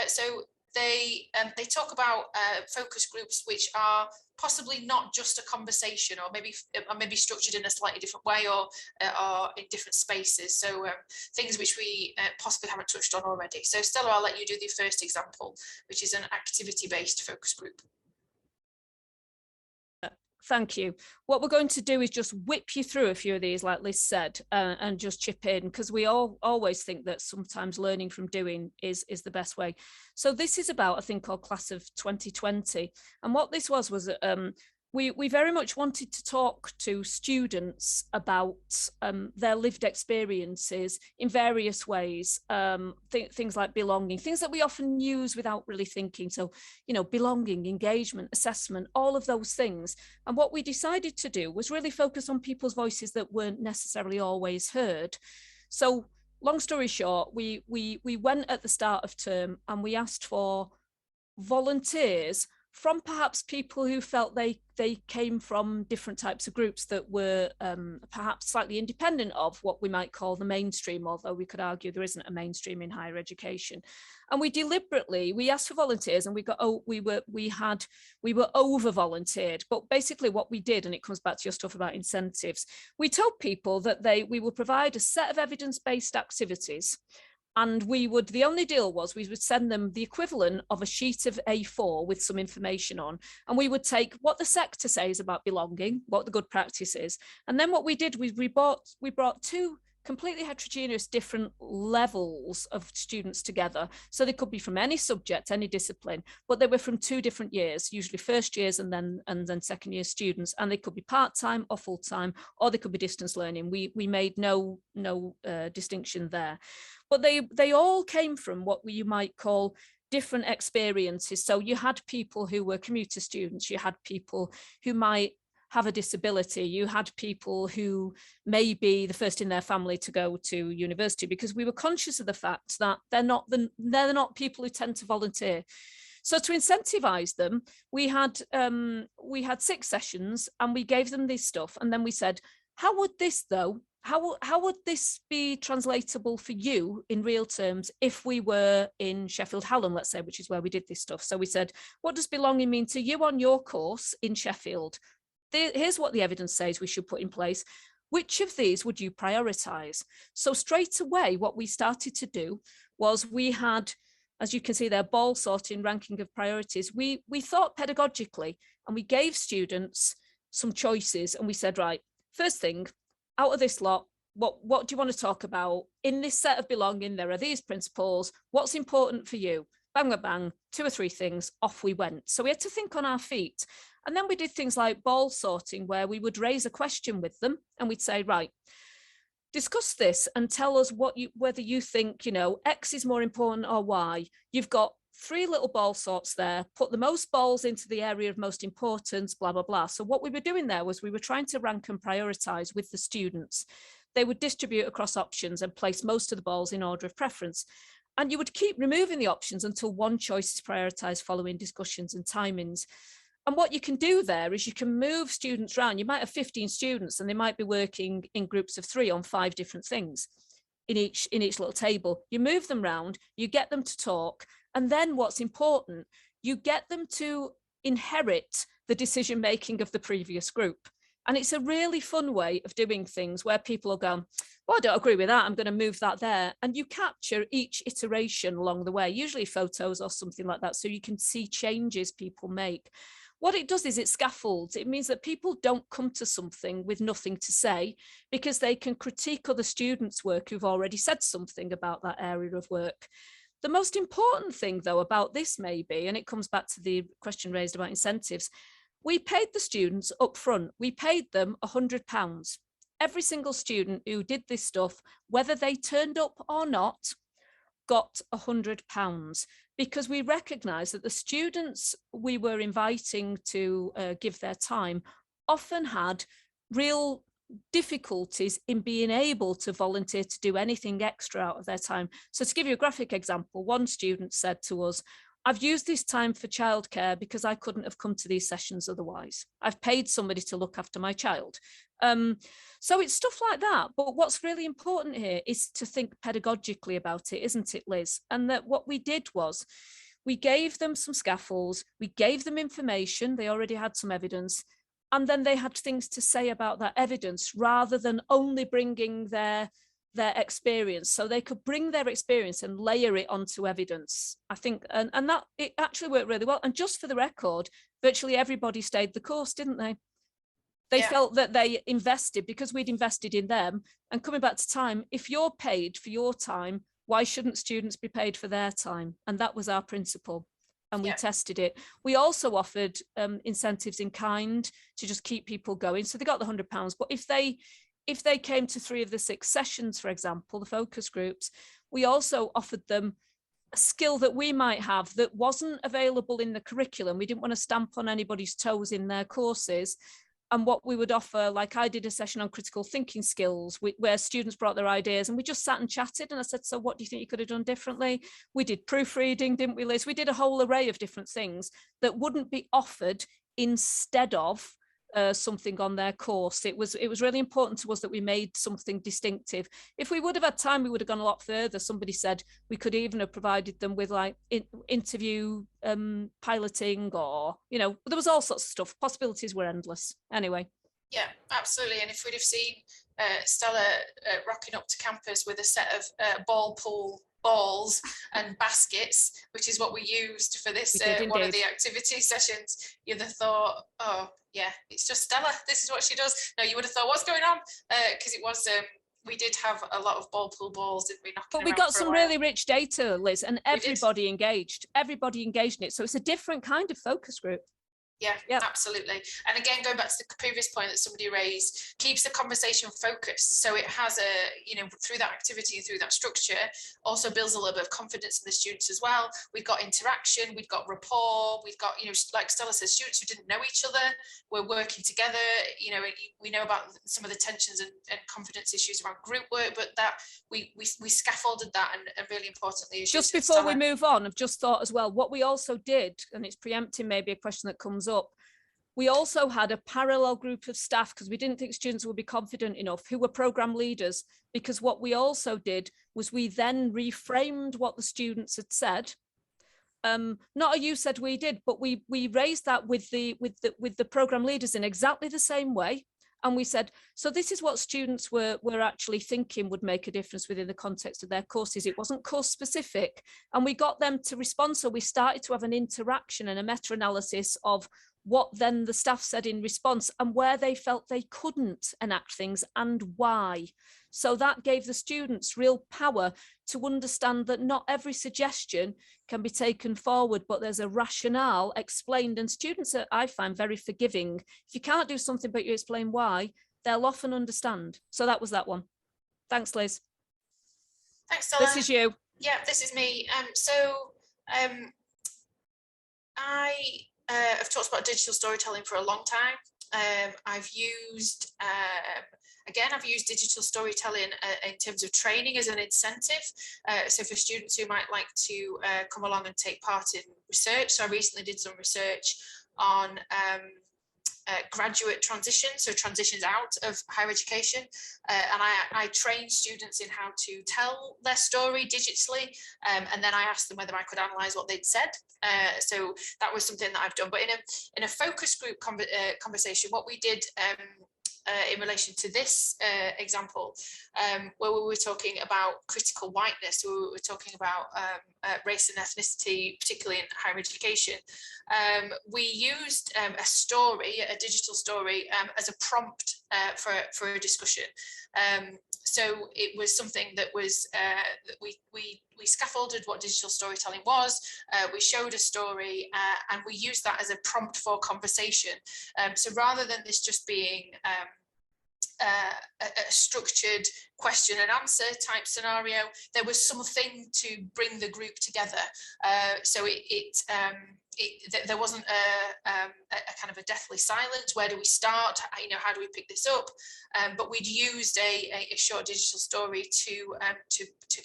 Speaker 2: So they talk about focus groups which are possibly not just a conversation, or maybe structured in a slightly different way, or in different spaces. So things which we possibly haven't touched on already. So Stella, I'll let you do the first example, which is an activity-based focus group.
Speaker 1: Thank you. What we're going to do is just whip you through a few of these, like Liz said, and just chip in, because we always think that sometimes learning from doing is the best way. So this is about a thing called Class of 2020. And what this was we very much wanted to talk to students about their lived experiences in various ways, things like belonging, things that we often use without really thinking. So, belonging, engagement, assessment, all of those things. And what we decided to do was really focus on people's voices that weren't necessarily always heard. So long story short, we went at the start of term and we asked for volunteers from perhaps people who felt they came from different types of groups that were perhaps slightly independent of what we might call the mainstream, although we could argue there isn't a mainstream in higher education. And we asked for volunteers, and we were over volunteered. But basically what we did, and it comes back to your stuff about incentives, we told people that we would provide a set of evidence-based activities. And the only deal was we would send them the equivalent of a sheet of A4 with some information on. And we would take what the sector says about belonging, what the good practice is. And then what we did was we brought two completely heterogeneous, different levels of students together. So they could be from any subject, any discipline, but they were from 2 different years, usually first years and then second year students. And they could be part-time or full-time, or they could be distance learning. We made no distinction there. But they all came from what you might call different experiences. So you had people who were commuter students, you had people who might have a disability, you had people who may be the first in their family to go to university, because we were conscious of the fact that they're not people who tend to volunteer. So to incentivize them, we had 6 sessions and we gave them this stuff, and then we said, how would this though? How would this be translatable for you in real terms if we were in Sheffield Hallam, let's say, which is where we did this stuff? So we said, what does belonging mean to you on your course in Sheffield? Here's what the evidence says we should put in place. Which of these would you prioritize? So straight away, what we started to do was we had, as you can see there, ball sorting, ranking of priorities. We thought pedagogically, and we gave students some choices, and we said, right, first thing, out of this lot, what do you want to talk about? In this set of belonging, there are these principles. What's important for you? Bang, bang, bang, 2 or 3 things, off we went. So we had to think on our feet. And then we did things like ball sorting, where we would raise a question with them and we'd say, right, discuss this and tell us whether you think, X is more important or Y. You've got 3 little ball sorts there, put the most balls into the area of most importance, blah, blah, blah. So what we were doing there was we were trying to rank and prioritize with the students. They would distribute across options and place most of the balls in order of preference. And you would keep removing the options until one choice is prioritized following discussions and timings. And what you can do there is you can move students around. You might have 15 students and they might be working in groups of 3 on 5 different things in each little table. You move them around, you get them to talk, and then what's important, you get them to inherit the decision making of the previous group. And it's a really fun way of doing things where people will go, well, I don't agree with that, I'm going to move that there. And you capture each iteration along the way, usually photos or something like that, so you can see changes people make. What it does is it scaffolds. It means that people don't come to something with nothing to say, because they can critique other students' work who've already said something about that area of work. The most important thing, though, about this maybe, and it comes back to the question raised about incentives, we paid the students up front. We paid them £100. Every single student who did this stuff, whether they turned up or not, got £100, because we recognise that the students we were inviting to give their time often had real difficulties in being able to volunteer to do anything extra out of their time. So to give you a graphic example, one student said to us, I've used this time for childcare because I couldn't have come to these sessions otherwise. I've paid somebody to look after my child. So it's stuff like that. But what's really important here is to think pedagogically about it, isn't it, Liz? And that what we did was we gave them some scaffolds, we gave them information, they already had some evidence, and then they had things to say about that evidence rather than only bringing their experience. So they could bring their experience and layer it onto evidence, I think, and that it actually worked really well. And just for the record, virtually everybody stayed the course, didn't they? They felt that they invested because we'd invested in them. And coming back to time, if you're paid for your time, why shouldn't students be paid for their time? And that was our principle. And we tested it. We also offered incentives in kind to just keep people going. So they got the £100, but if they came to 3 of the 6 sessions, for example, the focus groups, we also offered them a skill that we might have that wasn't available in the curriculum. We didn't want to stamp on anybody's toes in their courses. And what we would offer, like I did a session on critical thinking skills where students brought their ideas and we just sat and chatted. And I said, so what do you think you could have done differently? We did proofreading, didn't we, Liz? We did a whole array of different things that wouldn't be offered instead of something on their course. It was really important to us that we made something distinctive. If we would have had time, we would have gone a lot further. Somebody said we could even have provided them with like interview piloting, or there was all sorts of stuff. Possibilities were endless. Anyway.
Speaker 2: Yeah, absolutely. And if we'd have seen Stella rocking up to campus with a set of ball pool balls and baskets, which is what we used for this one of the activity sessions, you'd have thought, oh yeah, it's just Stella, this is what she does. No, you would have thought, what's going on? Because it was we did have a lot of ball pool balls, didn't we?
Speaker 1: But we got some really rich data, Liz, and everybody engaged. Everybody engaged in it. So it's a different kind of focus group.
Speaker 2: Yeah,
Speaker 1: yep.
Speaker 2: Absolutely. And again, going back to the previous point that somebody raised, keeps the conversation focused. So it has through that activity and through that structure, also builds a little bit of confidence in the students as well. We've got interaction, we've got rapport, we've got, like Stella says, students who didn't know each other, we're working together. We know about some of the tensions and confidence issues around group work, but that we scaffolded that, and really importantly,
Speaker 1: just before we move on, I've just thought as well, what we also did, and it's preempting maybe a question that comes up, we also had a parallel group of staff, because we didn't think students would be confident enough, who were program leaders, because what we also did was we then reframed what the students had said. Not a you said we did, but we raised that with the program leaders in exactly the same way. And we said, so this is what students were actually thinking would make a difference within the context of their courses. It wasn't course specific. And we got them to respond. So we started to have an interaction and a meta-analysis of what then the staff said in response and where they felt they couldn't enact things and why. So that gave the students real power to understand that not every suggestion can be taken forward, but there's a rationale explained, and students are, I find, very forgiving. If you can't do something but you explain why, they'll often understand. So that was that one. Thanks, Liz.
Speaker 2: Thanks, Stella.
Speaker 1: This is you.
Speaker 2: Yeah, this is me. I've talked about digital storytelling for a long time. I've used digital storytelling in terms of training as an incentive. So for students who might like to come along and take part in research. So I recently did some research on graduate transitions, so transitions out of higher education, and I trained students in how to tell their story digitally, and then I asked them whether I could analyze what they'd said. So that was something that I've done. But in a focus group conversation, what we did in relation to this example, where we were talking about critical whiteness, we were talking about race and ethnicity, particularly in higher education. We used a story, a digital story, as a prompt for a discussion. So it was something that was that we scaffolded what digital storytelling was. We showed a story, and we used that as a prompt for conversation. So rather than this just being a structured question and answer type scenario, there was something to bring the group together. So there wasn't a kind of a deathly silence. Where do we start? How do we pick this up? But we'd used a short digital story to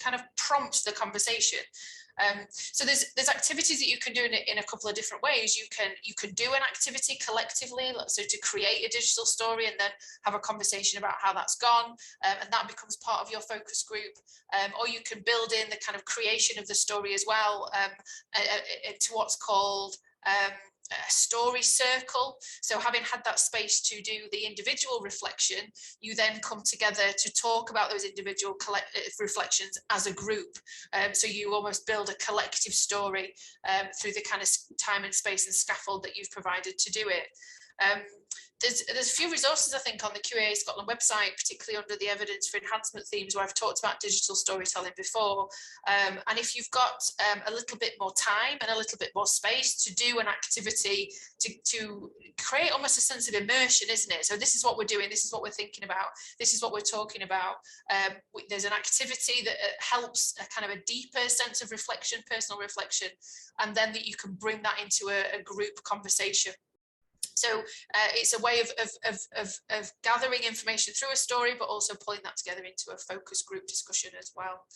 Speaker 2: kind of prompt the conversation. So there's activities that you can do in a couple of different ways. You can do an activity collectively, so to create a digital story and then have a conversation about how that's gone, and that becomes part of your focus group. Or you can build in the kind of creation of the story as well, to what's called a story circle. So having had that space to do the individual reflection, you then come together to talk about those individual reflections as a group. So you almost build a collective story through the kind of time and space and scaffold that you've provided to do it. There's a few resources, I think, on the QAA Scotland website, particularly under the evidence for enhancement themes, where I've talked about digital storytelling before. And if you've got a little bit more time and a little bit more space to do an activity to create almost a sense of immersion, isn't it? So this is what we're doing, this is what we're thinking about, this is what we're talking about. There's an activity that helps a kind of a deeper sense of reflection, personal reflection, and then that you can bring that into a group conversation. So it's a way of gathering information through a story, but also pulling that together into a focus group discussion as well.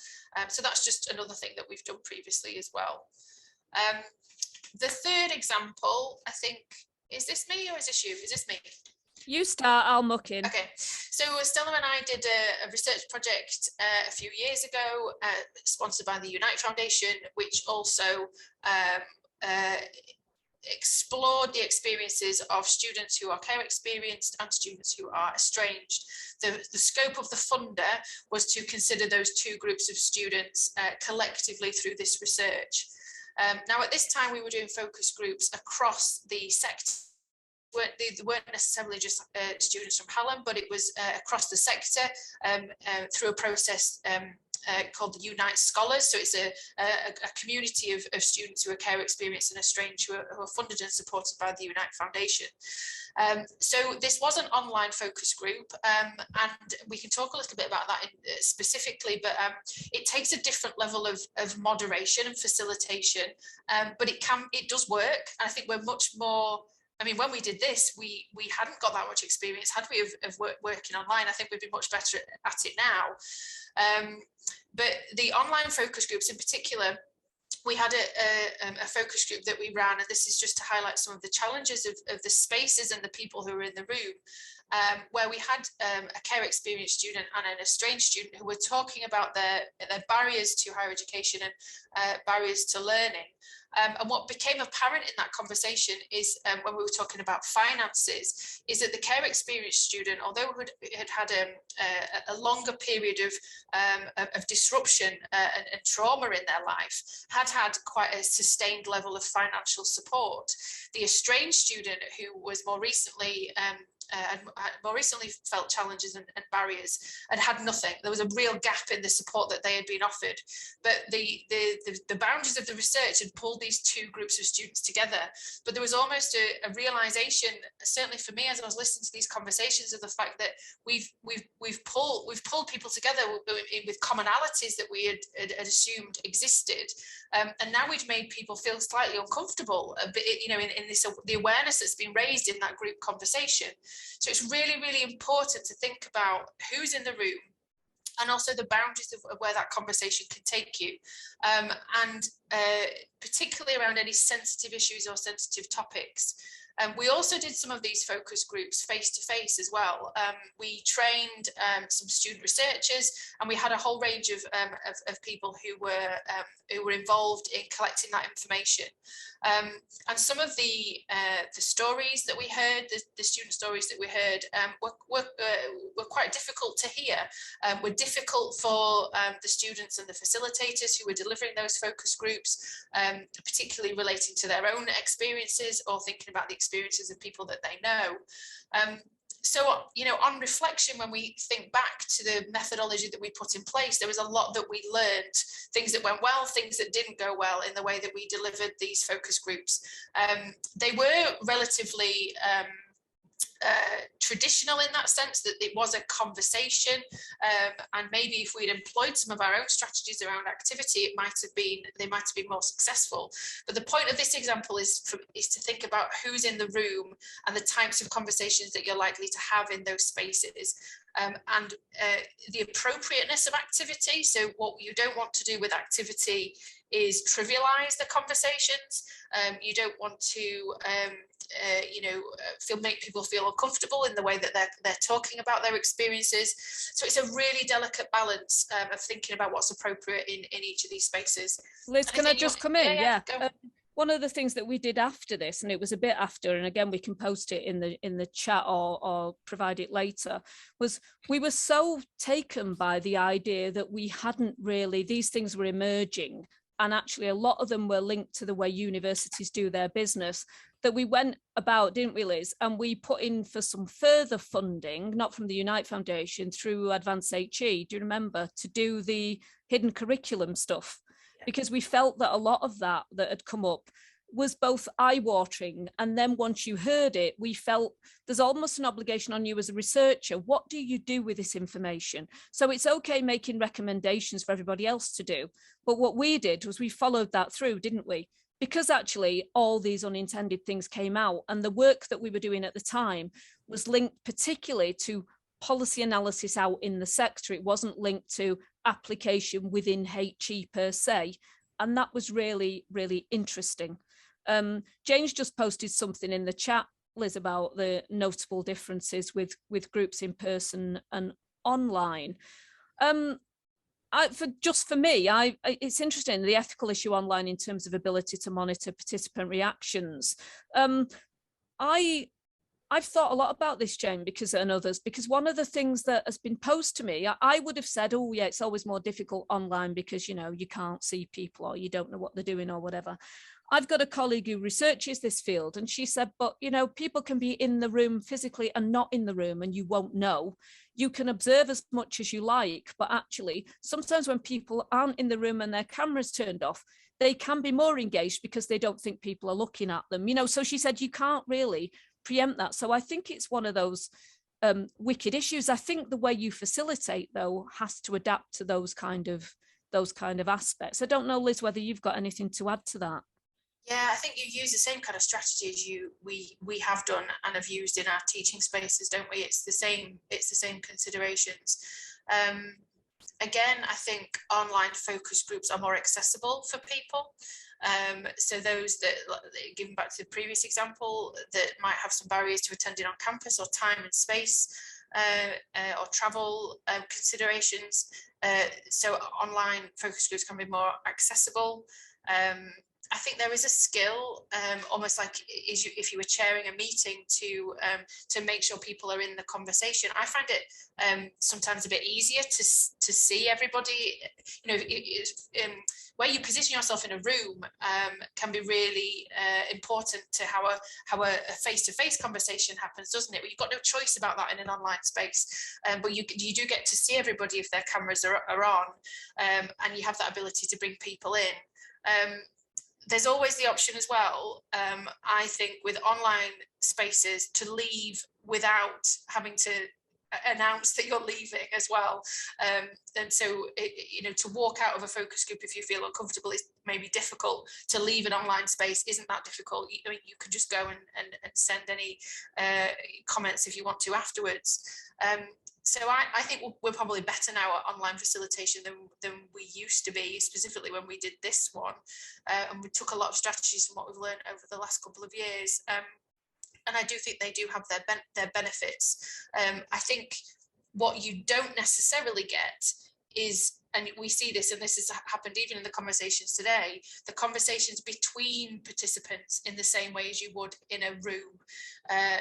Speaker 2: So that's just another thing that we've done previously as well. The third example, I think, is this me or is this you? Is this me?
Speaker 1: You start, I'll muck in.
Speaker 2: Okay, so Stella and I did a research project a few years ago, sponsored by the Unite Foundation, which also explored the experiences of students who are care experienced and students who are estranged. The scope of the funder was to consider those two groups of students collectively through this research. Now, at this time, we were doing focus groups across the sector weren't necessarily just students from Hallam, but it was across the sector through a process called the Unite Scholars. So it's a community of students who are care experienced and estranged who are funded and supported by the Unite Foundation. So this was an online focus group, and we can talk a little bit about that specifically, but it takes a different level of moderation and facilitation, but it does work. And I think we're much more, I mean, when we did this, we hadn't got that much experience, had we, of working online. I think we'd be much better at it now. But the online focus groups in particular, we had a focus group that we ran, and this is just to highlight some of the challenges of the spaces and the people who were in the room, where we had a care experienced student and an estranged student who were talking about their barriers to higher education and barriers to learning. And what became apparent in that conversation is when we were talking about finances, is that the care experienced student, although had had a longer period of disruption and trauma in their life, had quite a sustained level of financial support. The estranged student, who was more recently felt challenges and barriers, and had nothing. There was a real gap in the support that they had been offered. But the boundaries of the research had pulled these two groups of students together. But there was almost a realization, certainly for me as I was listening to these conversations, of the fact that we've pulled people together with commonalities that we had assumed existed. And now we've made people feel slightly uncomfortable, in this, the awareness that's been raised in that group conversation. So it's really, really important to think about who's in the room, and also the boundaries of where that conversation can take you, and particularly around any sensitive issues or sensitive topics. We also did some of these focus groups face-to-face as well. We trained some student researchers, and we had a whole range of people who were involved in collecting that information. And some of the stories that we heard, the student stories that we heard, were quite difficult to hear. Were difficult for the students and the facilitators who were delivering those focus groups, particularly relating to their own experiences or thinking about the experiences of people that they know. So, on reflection, when we think back to the methodology that we put in place, there was a lot that we learned, things that went well, things that didn't go well in the way that we delivered these focus groups. They were relatively traditional in that sense, that it was a conversation, and maybe if we'd employed some of our own strategies around activity, they might have been more successful. But the point of this example is to think about who's in the room and the types of conversations that you're likely to have in those spaces, and the appropriateness of activity. So what you don't want to do with activity is trivialize the conversations. You don't want to make people feel uncomfortable in the way that they're talking about their experiences. So it's a really delicate balance of thinking about what's appropriate in each of these spaces.
Speaker 1: Liz, can I just come in? Yeah.
Speaker 2: Go.
Speaker 1: One of the things that we did after this, and it was a bit after, and again we can post it in the chat or provide it later, was we were so taken by the idea that we hadn't really, these things were emerging, and actually a lot of them were linked to the way universities do their business, that we went about, didn't we, Liz? And we put in for some further funding, not from the Unite Foundation, through Advance HE, do you remember, to do the hidden curriculum stuff? Because we felt that a lot of that had come up was both eye-watering, and then once you heard it, we felt there's almost an obligation on you as a researcher. What do you do with this information? So it's okay making recommendations for everybody else to do, but what we did was we followed that through, didn't we? Because actually all these unintended things came out, and the work that we were doing at the time was linked particularly to policy analysis out in the sector. It wasn't linked to application within HE per se, and that was really, really interesting. James just posted something in the chat, Liz, about the notable differences with groups in person and online. For me, it's interesting, the ethical issue online in terms of ability to monitor participant reactions. I I've thought a lot about this, Jane, and others, because one of the things that has been posed to me, I would have said, oh yeah, it's always more difficult online because, you know, you can't see people or you don't know what they're doing or whatever. I've got a colleague who researches this field, and she said, but, you know, people can be in the room physically and not in the room, and you won't know. You can observe as much as you like, but actually, sometimes when people aren't in the room and their camera's turned off, they can be more engaged because they don't think people are looking at them. You know, so she said, you can't really preempt that. So I think it's one of those wicked issues. I think the way you facilitate, though, has to adapt to those kind of aspects. I don't know, Liz, whether you've got anything to add to that.
Speaker 2: Yeah, I think you use the same kind of strategies we have done and have used in our teaching spaces, don't we? It's the same considerations. Again, I think online focus groups are more accessible for people. So those that, given back to the previous example, that might have some barriers to attending on campus, or time and space, or travel considerations. So online focus groups can be more accessible. I think there is a skill, almost like if you were chairing a meeting, to make sure people are in the conversation. I find it sometimes a bit easier to see everybody. You know, where you position yourself in a room can be really important to how a face-to-face conversation happens, doesn't it? Well, you've got no choice about that in an online space, but you do get to see everybody if their cameras are on, and you have that ability to bring people in. There's always the option as well, I think, with online spaces, to leave without having to announce that you're leaving as well. And so, you know, to walk out of a focus group if you feel uncomfortable is maybe difficult. To leave an online space isn't that difficult. I mean, you can just go and send any comments if you want to afterwards. So I think we're probably better now at online facilitation than we used to be, specifically when we did this one. And we took a lot of strategies from what we've learned over the last couple of years. And I do think they do have their benefits. I think what you don't necessarily get is, and we see this, and this has happened even in the conversations today, the conversations between participants in the same way as you would in a room.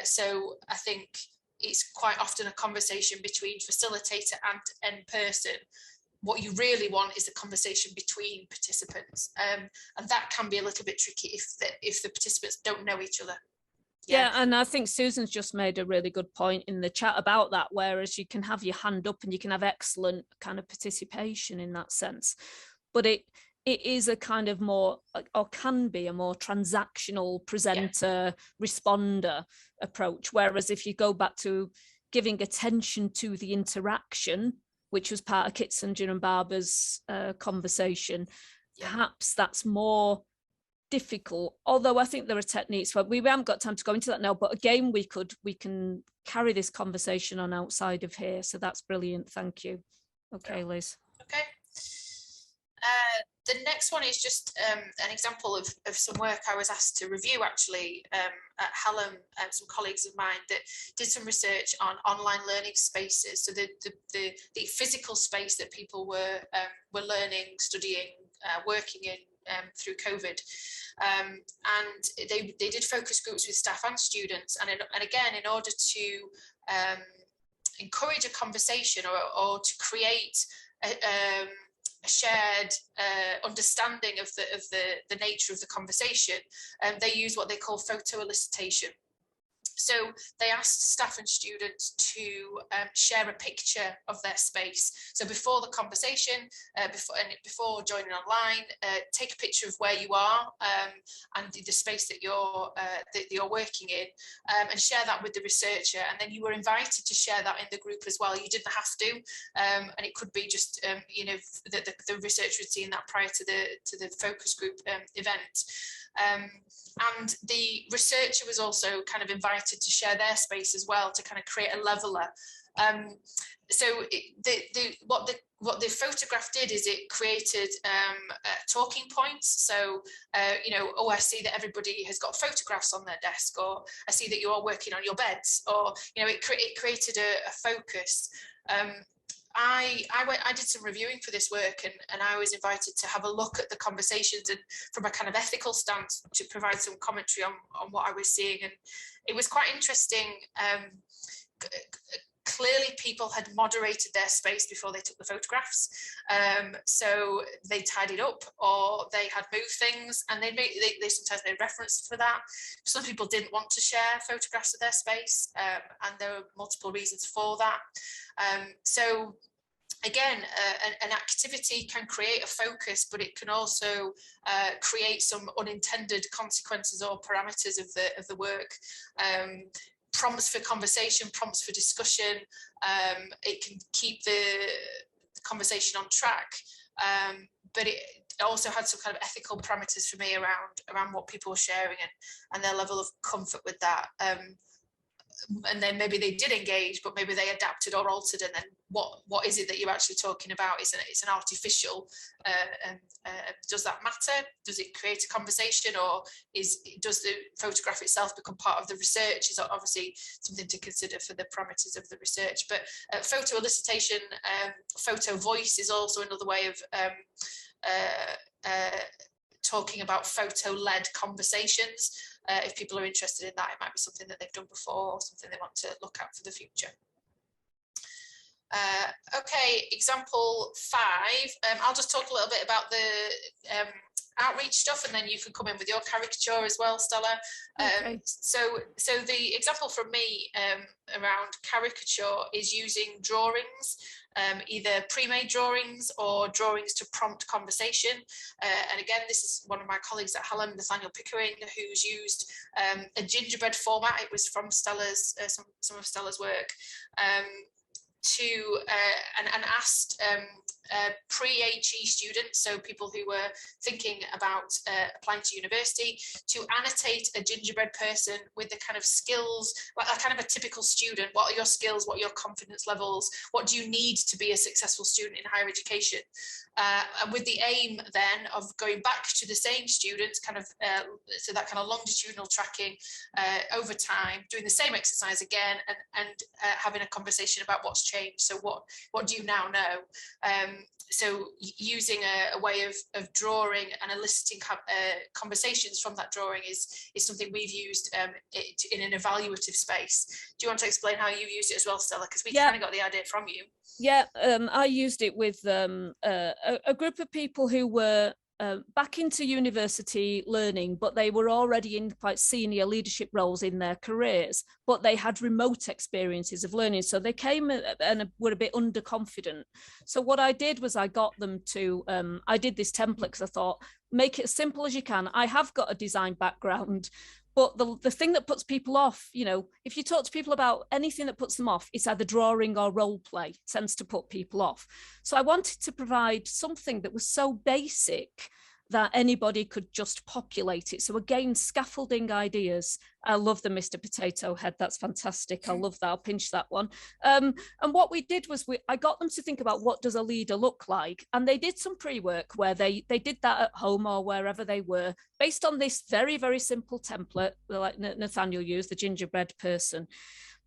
Speaker 2: So I think it's quite often a conversation between facilitator and end person. What you really want is a conversation between participants, and that can be a little bit tricky if the participants don't know each other.
Speaker 1: Yeah, and I think Susan's just made a really good point in the chat about that, whereas you can have your hand up and you can have excellent kind of participation in that sense, but it is a kind of more, or can be a more transactional presenter responder approach. Whereas if you go back to giving attention to the interaction, which was part of Kitzinger and Barber's conversation, perhaps that's more difficult. Although I think there are techniques where we haven't got time to go into that now, but again, we can carry this conversation on outside of here. So that's brilliant. Thank you. Okay, Liz.
Speaker 2: Okay. The next one is just an example of some work I was asked to review actually at Hallam, some colleagues of mine that did some research on online learning spaces. So the physical space that people were learning, studying, working in through COVID. And they did focus groups with staff and students. And again, in order to encourage a conversation or to create a shared understanding of the nature of the conversation, they use what they call photo elicitation. So they asked staff and students to share a picture of their space. So before the conversation, before joining online, take a picture of where you are and the space that you're working in, and share that with the researcher. And then you were invited to share that in the group as well. You didn't have to, and it could be just you know, the researcher had seen that prior to the focus group event. And the researcher was also kind of invited to share their space as well, to kind of create a leveler. So what the photograph did is it created talking points. So, you know, oh, I see that everybody has got photographs on their desk, or I see that you're all working on your beds, or, you know, it created a focus. I did some reviewing for this work, and I was invited to have a look at the conversations and from a kind of ethical stance to provide some commentary on what I was seeing. And it was quite interesting. Clearly people had moderated their space before they took the photographs. So they tidied up or they had moved things, and they sometimes made reference for that. Some people didn't want to share photographs of their space, and there were multiple reasons for that. So again, an activity can create a focus, but it can also create some unintended consequences or parameters of the work. Prompts for conversation, prompts for discussion. It can keep the conversation on track, but it also had some kind of ethical parameters for me around what people were sharing and their level of comfort with that. And then maybe they did engage, but maybe they adapted or altered. And then what is it that you're actually talking about? It's an artificial. Does that matter? Does it create a conversation, or does the photograph itself become part of the research? Is obviously something to consider for the parameters of the research. But photo elicitation, photo voice is also another way of talking about photo-led conversations. If people are interested in that, it might be something that they've done before or something they want to look at for the future. Okay, example 5. I'll just talk a little bit about the outreach stuff, and then you can come in with your caricature as well, Stella.
Speaker 1: Okay.
Speaker 2: So the example from me around caricature is using drawings, either pre-made drawings or drawings to prompt conversation. And again, this is one of my colleagues at Hallam, Nathaniel Pickering, who's used a gingerbread format. It was from Stella's, some of Stella's work, and asked pre-HE students, so people who were thinking about applying to university, to annotate a gingerbread person with the kind of skills, like a kind of a typical student. What are your skills? What are your confidence levels? What do you need to be a successful student in higher education? And with the aim then of going back to the same students, kind of so that kind of longitudinal tracking over time, doing the same exercise again, and having a conversation about what's changed. So what do you now know? So using a way of drawing and eliciting conversations from that drawing is something we've used in an evaluative space. Do you want to explain how you used it as well, Stella? Because we kind of got the idea from you.
Speaker 1: Yeah, I used it with a group of people who were back into university learning, but they were already in quite senior leadership roles in their careers, but they had remote experiences of learning. So they came and were a bit underconfident. So what I did was I got them to, I did this template because I thought, make it as simple as you can. I have got a design background, but the thing that puts people off, you know, if you talk to people about anything that puts them off, it's either drawing or role play. It tends to put people off. So I wanted to provide something that was so basic that anybody could just populate it. So again, scaffolding ideas. I love the Mr. Potato Head. That's fantastic. I love that. I'll pinch that one. And what we did was I got them to think about what does a leader look like? And they did some pre-work where they did that at home or wherever they were, based on this very, very simple template, like Nathaniel used, the gingerbread person.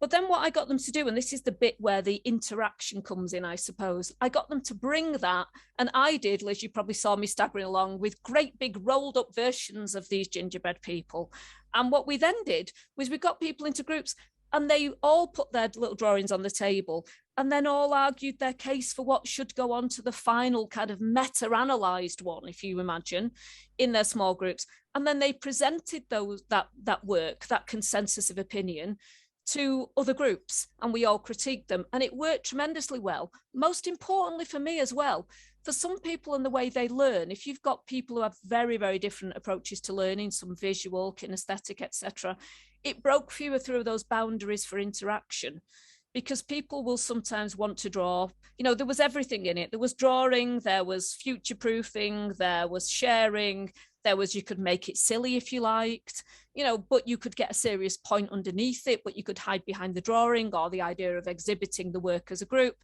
Speaker 1: But then what I got them to do, and this is the bit where the interaction comes in, I suppose, I got them to bring that, and I did, Liz, you probably saw me staggering along with great big rolled up versions of these gingerbread people. And what we then did was we got people into groups and they all put their little drawings on the table and then all argued their case for what should go on to the final kind of meta-analysed one, if you imagine, in their small groups. And then they presented that work, that consensus of opinion, to other groups, and we all critiqued them, and it worked tremendously well. Most importantly for me as well, for some people and the way they learn, if you've got people who have very, very different approaches to learning, some visual, kinesthetic, etc., it broke fewer through those boundaries for interaction, because people will sometimes want to draw, you know, there was everything in it. There was drawing, there was future proofing, there was sharing, there was, you could make it silly if you liked, you know, but you could get a serious point underneath it, but you could hide behind the drawing or the idea of exhibiting the work as a group.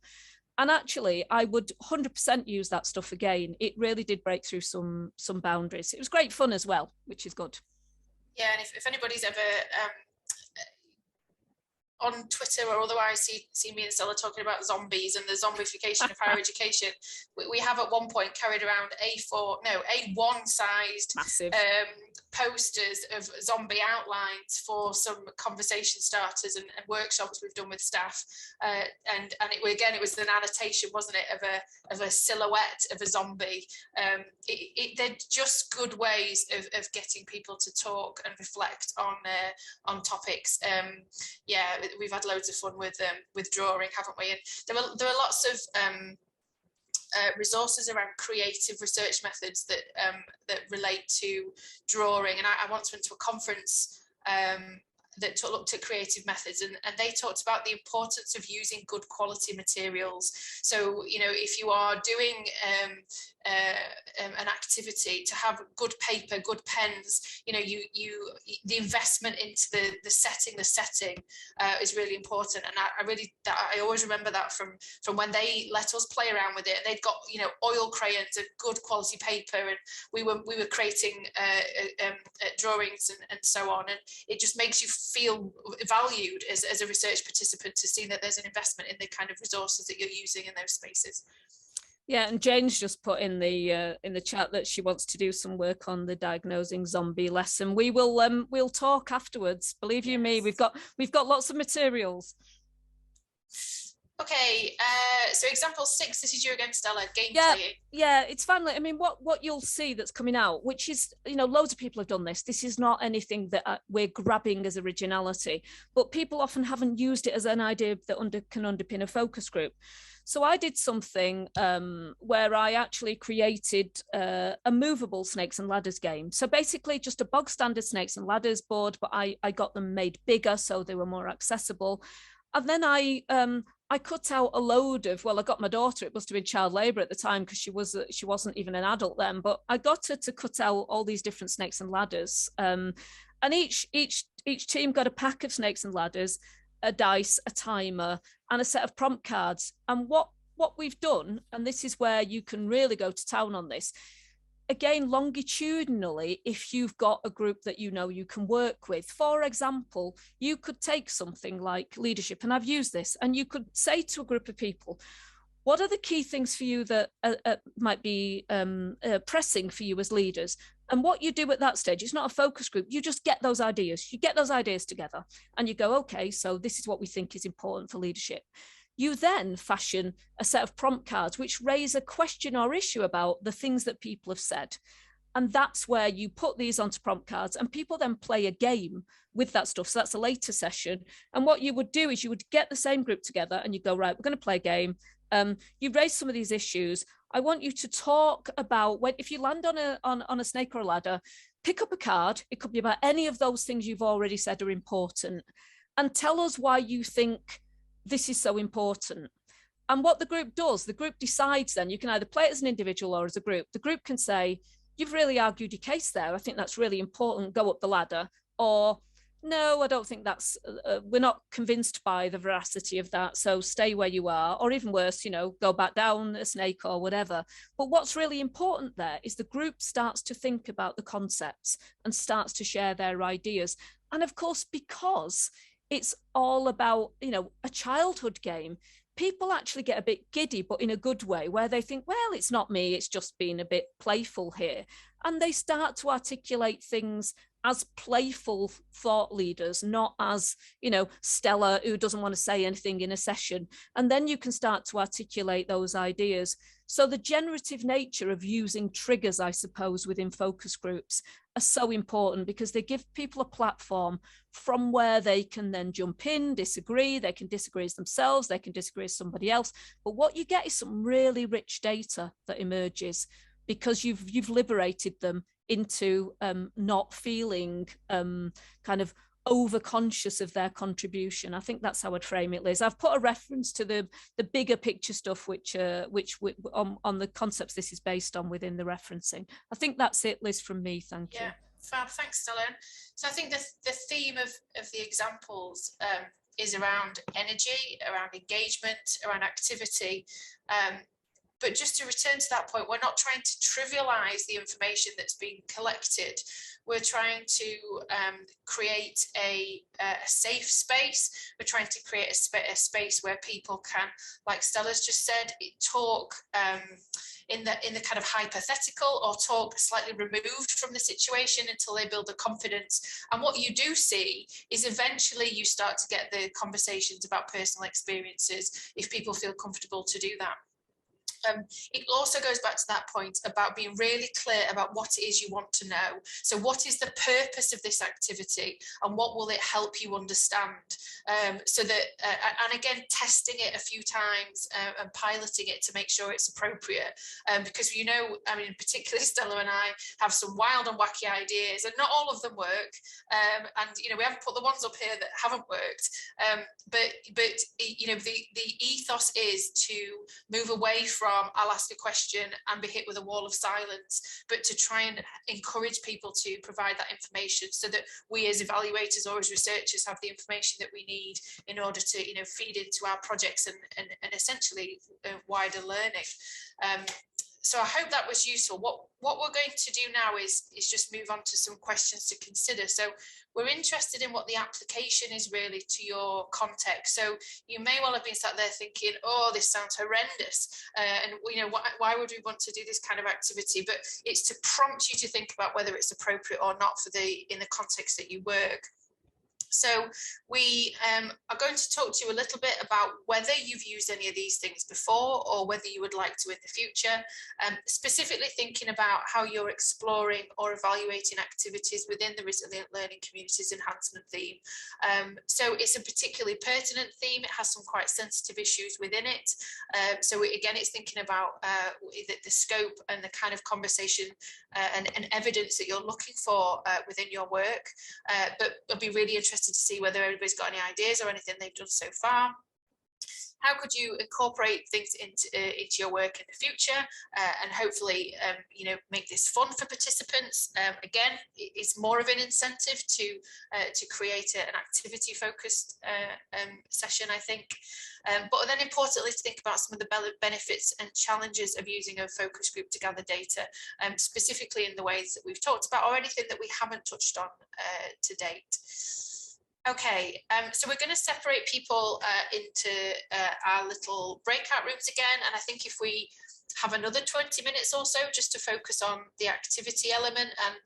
Speaker 1: And actually, I would 100% use that stuff again. It really did break through some boundaries. It was great fun as well, which is good.
Speaker 2: Yeah, and if anybody's ever on Twitter or otherwise see me and Stella talking about zombies and the zombification of higher education, we have at one point carried around A1 sized posters of zombie outlines for some conversation starters and workshops we've done with staff, and it was an annotation, wasn't it, of a silhouette of a zombie. They're just good ways of getting people to talk and reflect on topics. We've had loads of fun with drawing, haven't we? And there are lots of resources around creative research methods that relate to drawing. And I once went to a conference that looked at creative methods, and they talked about the importance of using good quality materials. So, if you are doing an activity, to have good paper, good pens, the investment into the setting is really important. And I always remember that from when they let us play around with it, and they'd got oil crayons and good quality paper, and we were creating drawings and so on. And it just makes you feel valued as a research participant to see that there's an investment in the kind of resources that you're using in those spaces.
Speaker 1: Yeah, and Jane's just put in the chat that she wants to do some work on the diagnosing zombie lesson. We will we'll talk afterwards. Believe you me, we've got lots of materials.
Speaker 2: Okay, so example 6, this is you again, Stella, game playing.
Speaker 1: Yeah, it's fun. I mean, what you'll see that's coming out, which is, loads of people have done this. This is not anything that we're grabbing as originality, but people often haven't used it as an idea that can underpin a focus group. So I did something where I actually created a movable snakes and ladders game. So basically just a bog standard snakes and ladders board, but I got them made bigger so they were more accessible. And then I cut out a load of, I got my daughter, it must have been child labour at the time because she wasn't even an adult then, but I got her to cut out all these different snakes and ladders. And each team got a pack of snakes and ladders, a dice, a timer, and a set of prompt cards. And what we've done, and this is where you can really go to town on this, again, longitudinally, if you've got a group that you can work with. For example, you could take something like leadership, and I've used this, and you could say to a group of people, what are the key things for you that might be pressing for you as leaders? And what you do at that stage, it's not a focus group, you just get those ideas. You get those ideas together and you go, okay, so this is what we think is important for leadership. You then fashion a set of prompt cards which raise a question or issue about the things that people have said. And that's where you put these onto prompt cards and people then play a game with that stuff. So that's a later session. And what you would do is you would get the same group together and you go, right, we're going to play a game. You raise some of these issues. I want you to talk about if you land on a snake or a ladder, pick up a card. It could be about any of those things you've already said are important, and tell us why you think this is so important. And what the group does, the group decides then, you can either play it as an individual or as a group. The group can say, you've really argued your case there. I think that's really important. Go up the ladder. Or, no, I don't think that's, we're not convinced by the veracity of that. So stay where you are, or even worse, go back down a snake or whatever. But what's really important there is the group starts to think about the concepts and starts to share their ideas. And of course, because it's all about, a childhood game, people actually get a bit giddy, but in a good way, where they think, well, it's not me, it's just being a bit playful here. And they start to articulate things as playful thought leaders, not as, Stella who doesn't want to say anything in a session. And then you can start to articulate those ideas. So the generative nature of using triggers, I suppose, within focus groups are so important because they give people a platform from where they can then jump in, disagree, they can disagree as themselves, they can disagree as somebody else. But what you get is some really rich data that emerges because you've liberated them into not feeling kind of over-conscious of their contribution. I think that's how I'd frame it, Liz. I've put a reference to the bigger picture stuff, which on the concepts this is based on within the referencing. I think that's it, Liz, from me. Thank you.
Speaker 2: Yeah, fab. Thanks, Stella. So I think the theme of the examples is around energy, around engagement, around activity. But just to return to that point, we're not trying to trivialize the information that's being collected. We're trying to create a safe space. We're trying to create a space where people can, like Stella's just said, talk in the kind of hypothetical, or talk slightly removed from the situation until they build the confidence. And what you do see is eventually you start to get the conversations about personal experiences if people feel comfortable to do that. It also goes back to that point about being really clear about what it is you want to know. So what is the purpose of this activity, and what will it help you understand? So that, and again, testing it a few times and piloting it to make sure it's appropriate. Because, you know, I mean, particularly Stella and I have some wild and wacky ideas, and not all of them work. And, you know, we haven't put the ones up here that haven't worked. But you know, the ethos is to move away from I'll ask a question and be hit with a wall of silence, but to try and encourage people to provide that information so that we as evaluators or as researchers have the information that we need in order to, you know, feed into our projects and essentially wider learning. So I hope that was useful. What we're going to do now is just move on to some questions to consider. So we're interested in what the application is really to your context. So you may well have been sat there thinking, oh, this sounds horrendous. And you know, why would we want to do this kind of activity? But it's to prompt you to think about whether it's appropriate or not for in the context that you work. So we are going to talk to you a little bit about whether you've used any of these things before or whether you would like to in the future, specifically thinking about how you're exploring or evaluating activities within the Resilient Learning Communities Enhancement theme. So it's a particularly pertinent theme. It has some quite sensitive issues within it. So again, it's thinking about the scope and the kind of conversation and evidence that you're looking for within your work. But I'll be really interested to see whether everybody's got any ideas or anything they've done so far. How could you incorporate things into your work in the future and hopefully, you know, make this fun for participants? Again, it's more of an incentive to create an activity-focused session, I think. But then importantly, to think about some of the benefits and challenges of using a focus group to gather data, specifically in the ways that we've talked about or anything that we haven't touched on to date. Okay, so we're going to separate people into our little breakout rooms again, and I think if we have another 20 minutes or so just to focus on the activity element and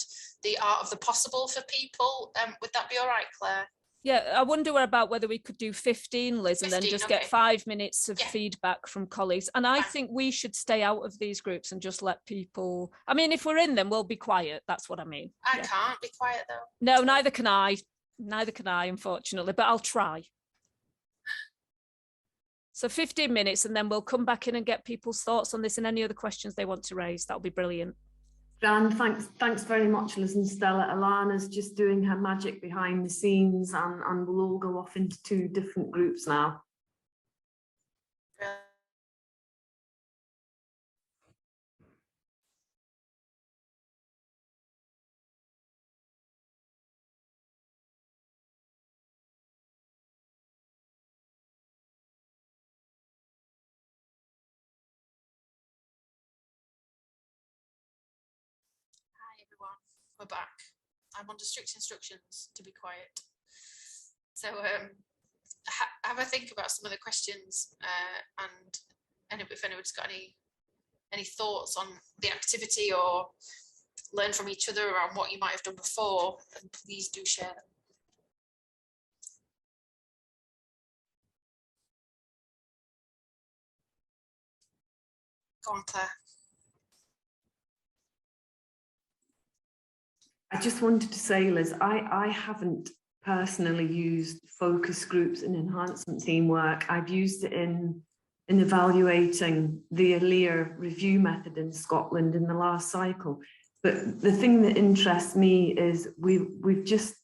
Speaker 2: the art of the possible for people, would that be all right, Claire?
Speaker 1: Yeah, I wonder about whether we could do 15, Liz, 15, and then just get 5 minutes of feedback from colleagues. And I think we should stay out of these groups and just let people, I mean, if we're in them, we'll be quiet. That's what I mean.
Speaker 2: I can't be quiet though.
Speaker 1: No, neither can I. Neither can I, unfortunately, but I'll try. So 15 minutes, and then we'll come back in and get people's thoughts on this and any other questions they want to raise. That'll be brilliant.
Speaker 3: Dan, thanks very much, Liz and Stella. Alana's just doing her magic behind the scenes, and we'll all go off into 2 different groups now.
Speaker 2: We're back. I'm under strict instructions to be quiet. So have a think about some of the questions and if anyone's got any thoughts on the activity or learn from each other around what you might have done before, then please do share them. Go on, Claire.
Speaker 3: I just wanted to say, Liz, I haven't personally used focus groups in enhancement theme work. I've used it in evaluating the ALEA review method in Scotland in the last cycle. But the thing that interests me is we've just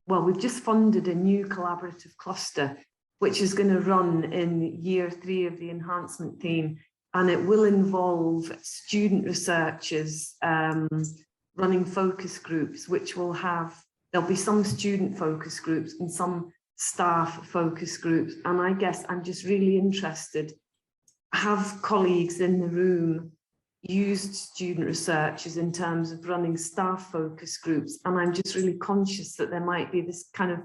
Speaker 3: funded a new collaborative cluster, which is going to run in year 3 of the enhancement theme, and it will involve student researchers running focus groups, which there'll be some student focus groups and some staff focus groups. And I guess I'm just really interested have colleagues in the room used student researchers in terms of running staff focus groups, and I'm just really conscious that there might be this kind of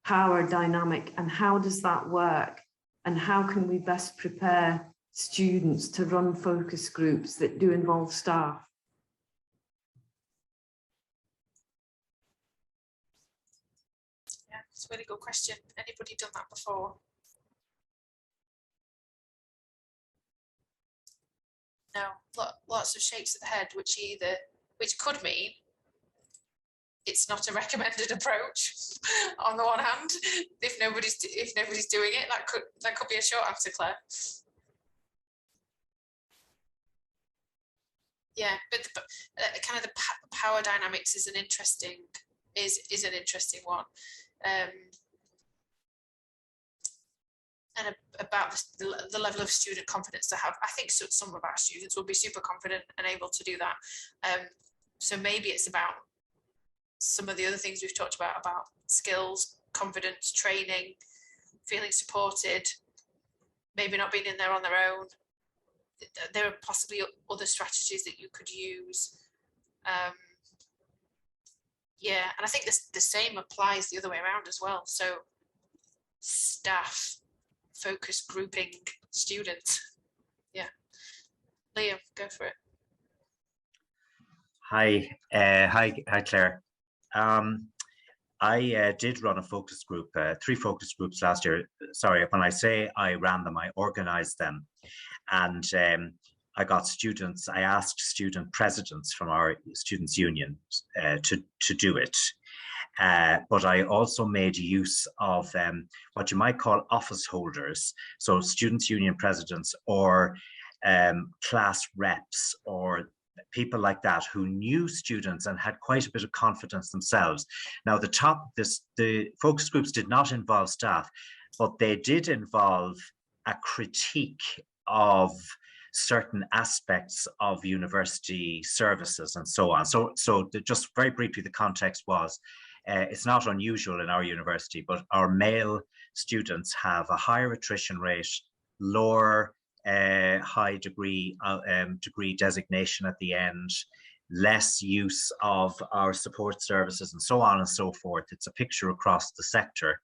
Speaker 3: power dynamic, and how does that work, and how can we best prepare students to run focus groups that do involve staff?
Speaker 2: Yeah, it's a really good question. Anybody done that before? No, lots of shakes of the head, which could mean it's not a recommended approach. On the one hand, if nobody's doing it, that could be a short answer, Claire. Yeah, but kind of the power dynamics is an interesting one, and about the level of student confidence to have. I think some of our students will be super confident and able to do that. So maybe it's about some of the other things we've talked about skills, confidence, training, feeling supported, maybe not being in there on their own. There are possibly other strategies that you could use. Yeah, and I think the same applies the other way around as well. So staff, focus grouping, students. Yeah. Liam, go for it.
Speaker 5: Hi, Claire. I did run a focus group, 3 focus groups last year. Sorry, when I say I ran them, I organized them. And I asked student presidents from our students' union to do it. But I also made use of what you might call office holders, so students' union presidents or class reps or people like that who knew students and had quite a bit of confidence themselves. Now, the focus groups did not involve staff, but they did involve a critique of certain aspects of university services and so on. So just very briefly, the context was, it's not unusual in our university, but our male students have a higher attrition rate, lower high degree designation at the end, less use of our support services, and so on and so forth. It's a picture across the sector.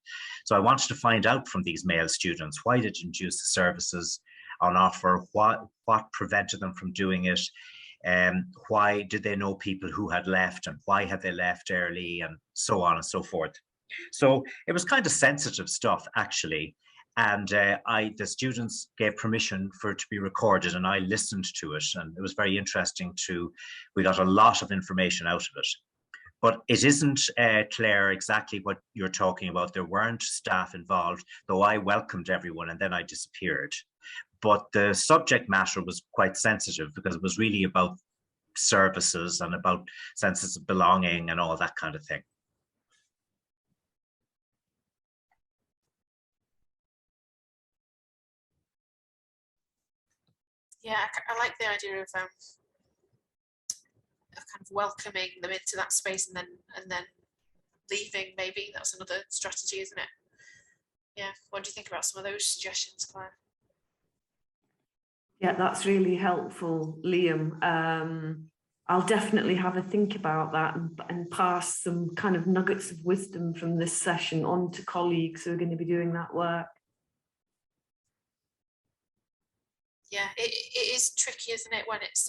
Speaker 5: So I wanted to find out from these male students, why did you use the services on offer? What prevented them from doing it? Why did they know people who had left, and why had they left early, and so on and so forth. So it was kind of sensitive stuff, actually. And the students gave permission for it to be recorded, and I listened to it, and it was very interesting we got a lot of information out of it. But it isn't, Claire, exactly what you're talking about. There weren't staff involved, though I welcomed everyone and then I disappeared. But the subject matter was quite sensitive because it was really about services and about senses of belonging and all that kind of thing.
Speaker 2: Yeah, I like the idea of kind of welcoming them into that space and then leaving. Maybe that's another strategy, isn't it? Yeah. What do you think about some of those suggestions, Claire?
Speaker 3: Yeah, that's really helpful, Liam. I'll definitely have a think about that and pass some kind of nuggets of wisdom from this session on to colleagues who are going to be doing that work.
Speaker 2: Yeah, it is tricky, isn't it, when it's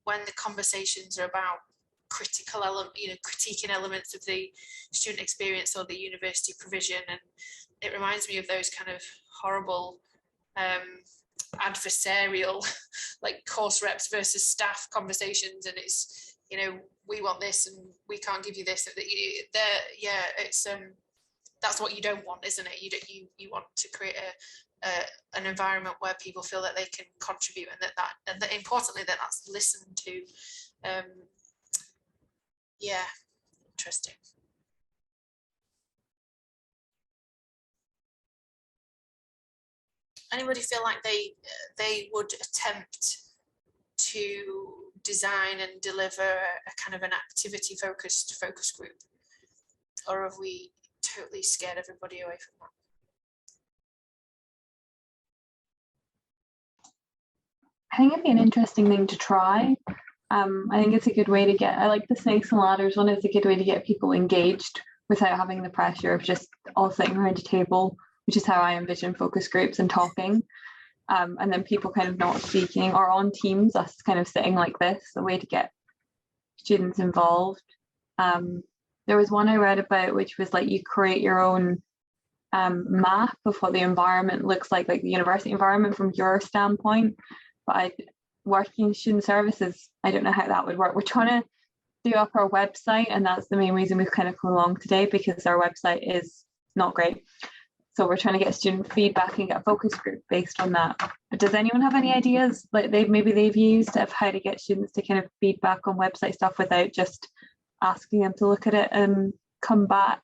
Speaker 2: when the conversations are about critiquing elements of the student experience or the university provision, and it reminds me of those kind of horrible adversarial like course reps versus staff conversations, and it's, we want this and we can't give you this. Yeah, it's that's what you don't want, isn't it? You want to create an environment where people feel that they can contribute, and that importantly that that's listened to. Yeah, interesting. Anybody feel like they would attempt to design and deliver a kind of an activity focused focus group, or have we totally scared everybody away from that?
Speaker 10: I think it'd be an interesting thing to try. I think it's a good way to get, I like the snakes and ladders one. It's a good way to get people engaged without having the pressure of just all sitting around a table, which is how I envision focus groups and talking. And then people kind of not speaking, or on teams, us kind of sitting like this, a way to get students involved. There was one I read about, which was like you create your own map of what the environment looks like the university environment from your standpoint. But working in student services, I don't know how that would work. We're trying to do up our website, and that's the main reason we've kind of come along today, because our website is not great. So we're trying to get student feedback and get a focus group based on that. But does anyone have any ideas like they've used of how to get students to kind of feedback on website stuff without just asking them to look at it and come back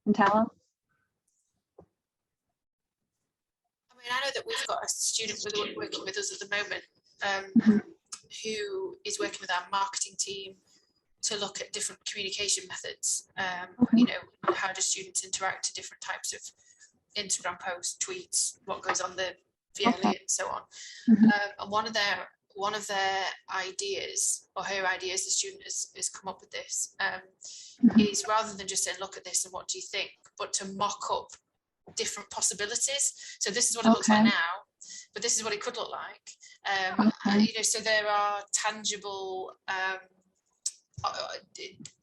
Speaker 10: and tell us?
Speaker 2: I mean, I know that we've got a student working with us at the moment who is working with our marketing team to look at different communication methods. You know, how do students interact to different types of Instagram posts, tweets, what goes on the VLE and so on. And one of their ideas, or her ideas, the student has come up with this, is rather than just saying, look at this and what do you think, but to mock up different possibilities. So this is what it looks like now, but this is what it could look like. You know, so there are tangible,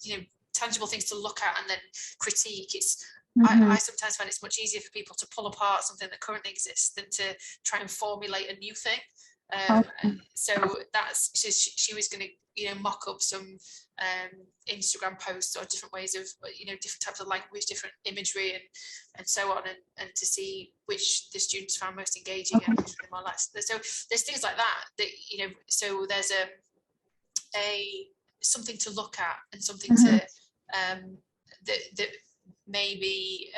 Speaker 2: you know, tangible things to look at and then critique. It's I sometimes find it's much easier for people to pull apart something that currently exists than to try and formulate a new thing. So that's she was going to, you know, mock up some Instagram posts or different ways of, you know, different types of language, different imagery and so on, and to see which the students found most engaging and which of them are less. So there's things like that, you know, so there's a something to look at and something to that maybe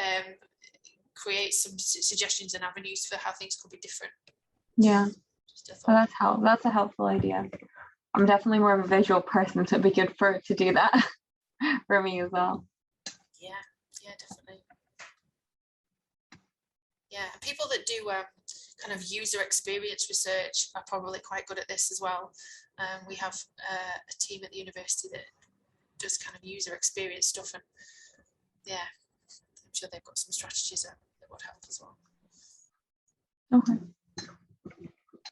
Speaker 2: create some suggestions and avenues for how things could be different.
Speaker 10: Yeah, so that's a helpful idea. I'm definitely more of a visual person, so it'd be good for it to do that for me as well.
Speaker 2: Yeah, definitely. Yeah, people that do kind of user experience research are probably quite good at this as well. We have a team at the university that does kind of user experience stuff, and yeah, I'm sure they've got some strategies that would help as well.
Speaker 10: Okay,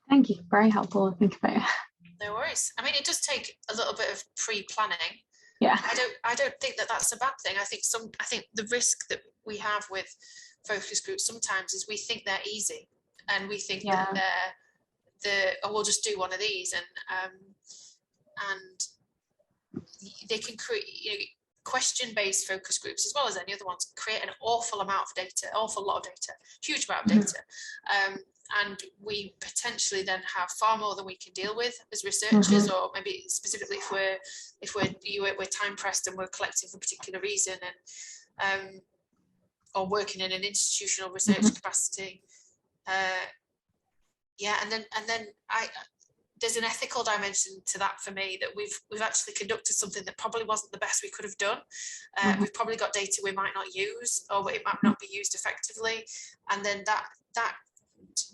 Speaker 10: thank you, very helpful to think about.
Speaker 2: No worries. I mean, it does take a little bit of pre-planning.
Speaker 10: Yeah,
Speaker 2: I don't think that that's a bad thing. I think the risk that we have with focus groups sometimes is we think they're easy, and we think that oh, we'll just do one of these, and they can create, you know, question-based focus groups as well as any other ones create an awful lot of data, huge amount of data, and we potentially then have far more than we can deal with as researchers, or maybe specifically if we're time pressed and we're collecting for a particular reason, and or working in an institutional research capacity. Yeah, and then there's an ethical dimension to that for me, that we've actually conducted something that probably wasn't the best we could have done. We've probably got data we might not use, or it might not be used effectively, and then that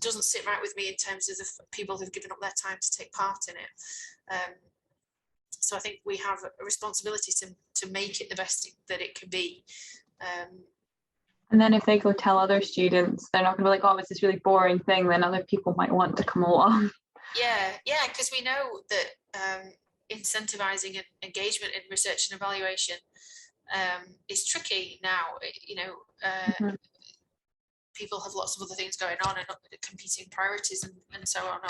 Speaker 2: doesn't sit right with me in terms of the people who've given up their time to take part in it. So I think we have a responsibility to make it the best that it can be.
Speaker 10: And then if they go tell other students, they're not going to be like, oh, it's this really boring thing, then other people might want to come along.
Speaker 2: Yeah, because we know that incentivizing engagement in research and evaluation is tricky now. You know, people have lots of other things going on and competing priorities and so on.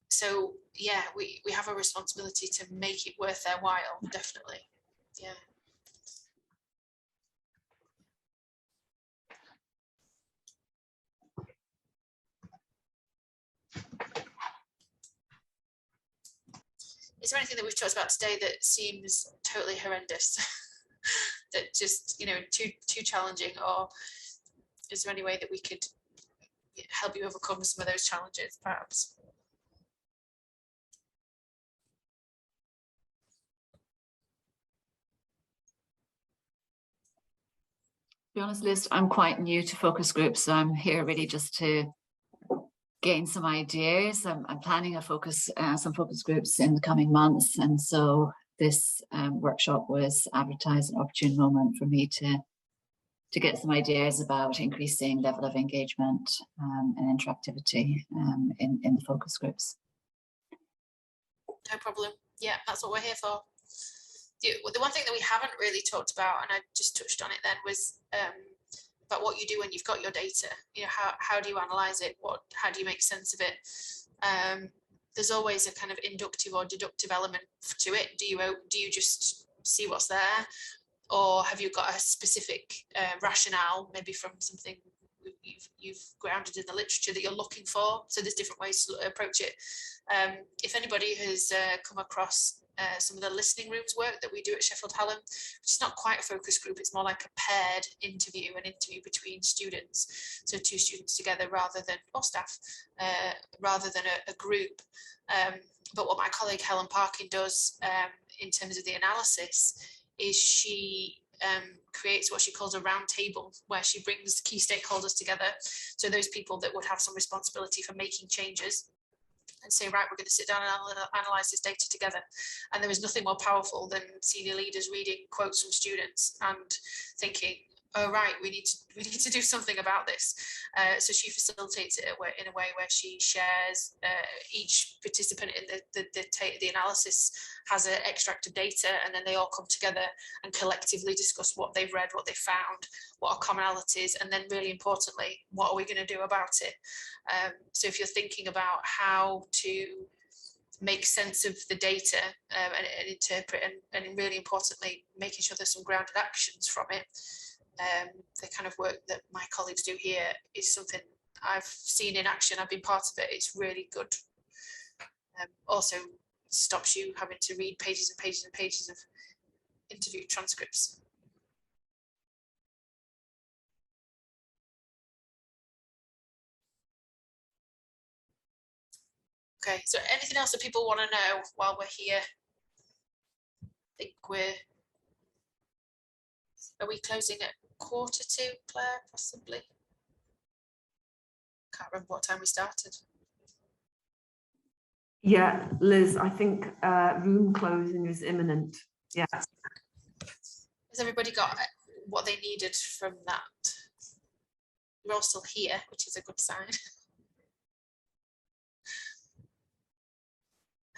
Speaker 2: So yeah, we have a responsibility to make it worth their while, definitely. Yeah. Is there anything that we've talked about today that seems totally horrendous? That just, you know, too challenging, or is there any way that we could help you overcome some of those challenges, perhaps?
Speaker 8: To be honest, Liz, I'm quite new to focus groups, so I'm here really just to gain some ideas. I'm planning some focus groups in the coming months, and so this workshop was advertised an opportune moment for me to get some ideas about increasing level of engagement and interactivity in the focus groups.
Speaker 2: No problem. Yeah, that's what we're here for. The one thing that we haven't really talked about, and I just touched on it then, was about what you do when you've got your data. You know, how do you analyze it? How do you make sense of it? There's always a kind of inductive or deductive element to it. Do you just see what's there, or have you got a specific rationale, maybe from something you've grounded in the literature that you're looking for? So there's different ways to approach it. If anybody has come across some of the listening rooms work that we do at Sheffield Hallam, which is not quite a focus group, it's more like a paired interview, an interview between students, so two students together or staff, rather than a group. But what my colleague Helen Parkin does in terms of the analysis is she creates what she calls a round table, where she brings key stakeholders together. So those people that would have some responsibility for making changes, and say, right, we're going to sit down and analyze this data together. And there is nothing more powerful than senior leaders reading quotes from students and thinking, oh, right, we need to do something about this. So she facilitates it in a way where she shares, each participant in the analysis has an extract of data, and then they all come together and collectively discuss what they've read, what they found, what are commonalities, and then really importantly, what are we going to do about it? So if you're thinking about how to make sense of the data and interpret, and really importantly, making sure there's some grounded actions from it, the kind of work that my colleagues do here is something I've seen in action. I've been part of it. It's really good. Also stops you having to read pages and pages and pages of interview transcripts. Okay, so anything else that people want to know while we're here? I think are we closing at 1:45, Claire, possibly? Can't remember what time we started.
Speaker 3: Yeah, Liz, I think room closing is imminent. Yeah.
Speaker 2: Has everybody got what they needed from that? We're all still here, which is a good sign.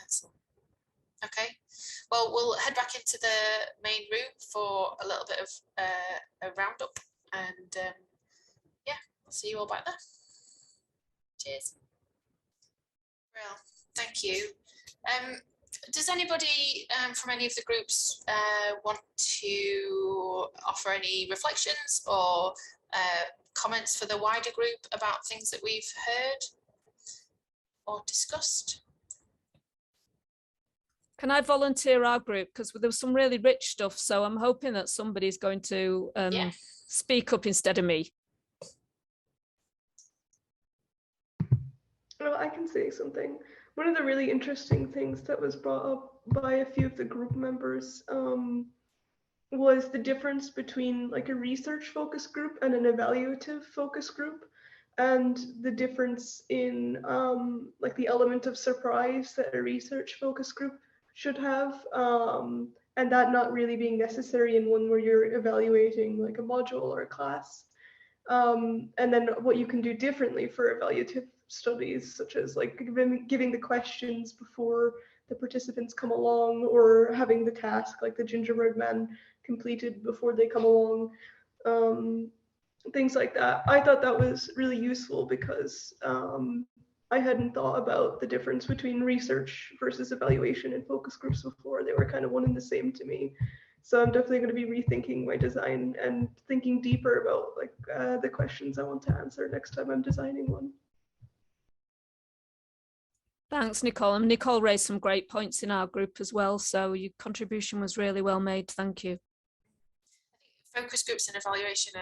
Speaker 2: Excellent. Okay, well, we'll head back into the main room for a little bit of a roundup, and yeah, we'll see you all back there. Cheers. Well, thank you. Does anybody from any of the groups want to offer any reflections or comments for the wider group about things that we've heard or discussed?
Speaker 1: Can I volunteer our group? Because there was some really rich stuff, so I'm hoping that somebody's going to speak up instead of me.
Speaker 11: Well, I can say something. One of the really interesting things that was brought up by a few of the group members was the difference between like a research focus group and an evaluative focus group, and the difference in like the element of surprise that a research focus group should have, and that not really being necessary in one where you're evaluating like a module or a class. And then what you can do differently for evaluative studies, such as like giving the questions before the participants come along, or having the task like the gingerbread man completed before they come along, things like that. I thought that was really useful because I hadn't thought about the difference between research versus evaluation in focus groups before. They were kind of one and the same to me. So I'm definitely going to be rethinking my design and thinking deeper about like the questions I want to answer next time I'm designing one.
Speaker 1: Thanks, Nicole. And Nicole raised some great points in our group as well. So your contribution was really well made. Thank you.
Speaker 2: I think focus groups and evaluation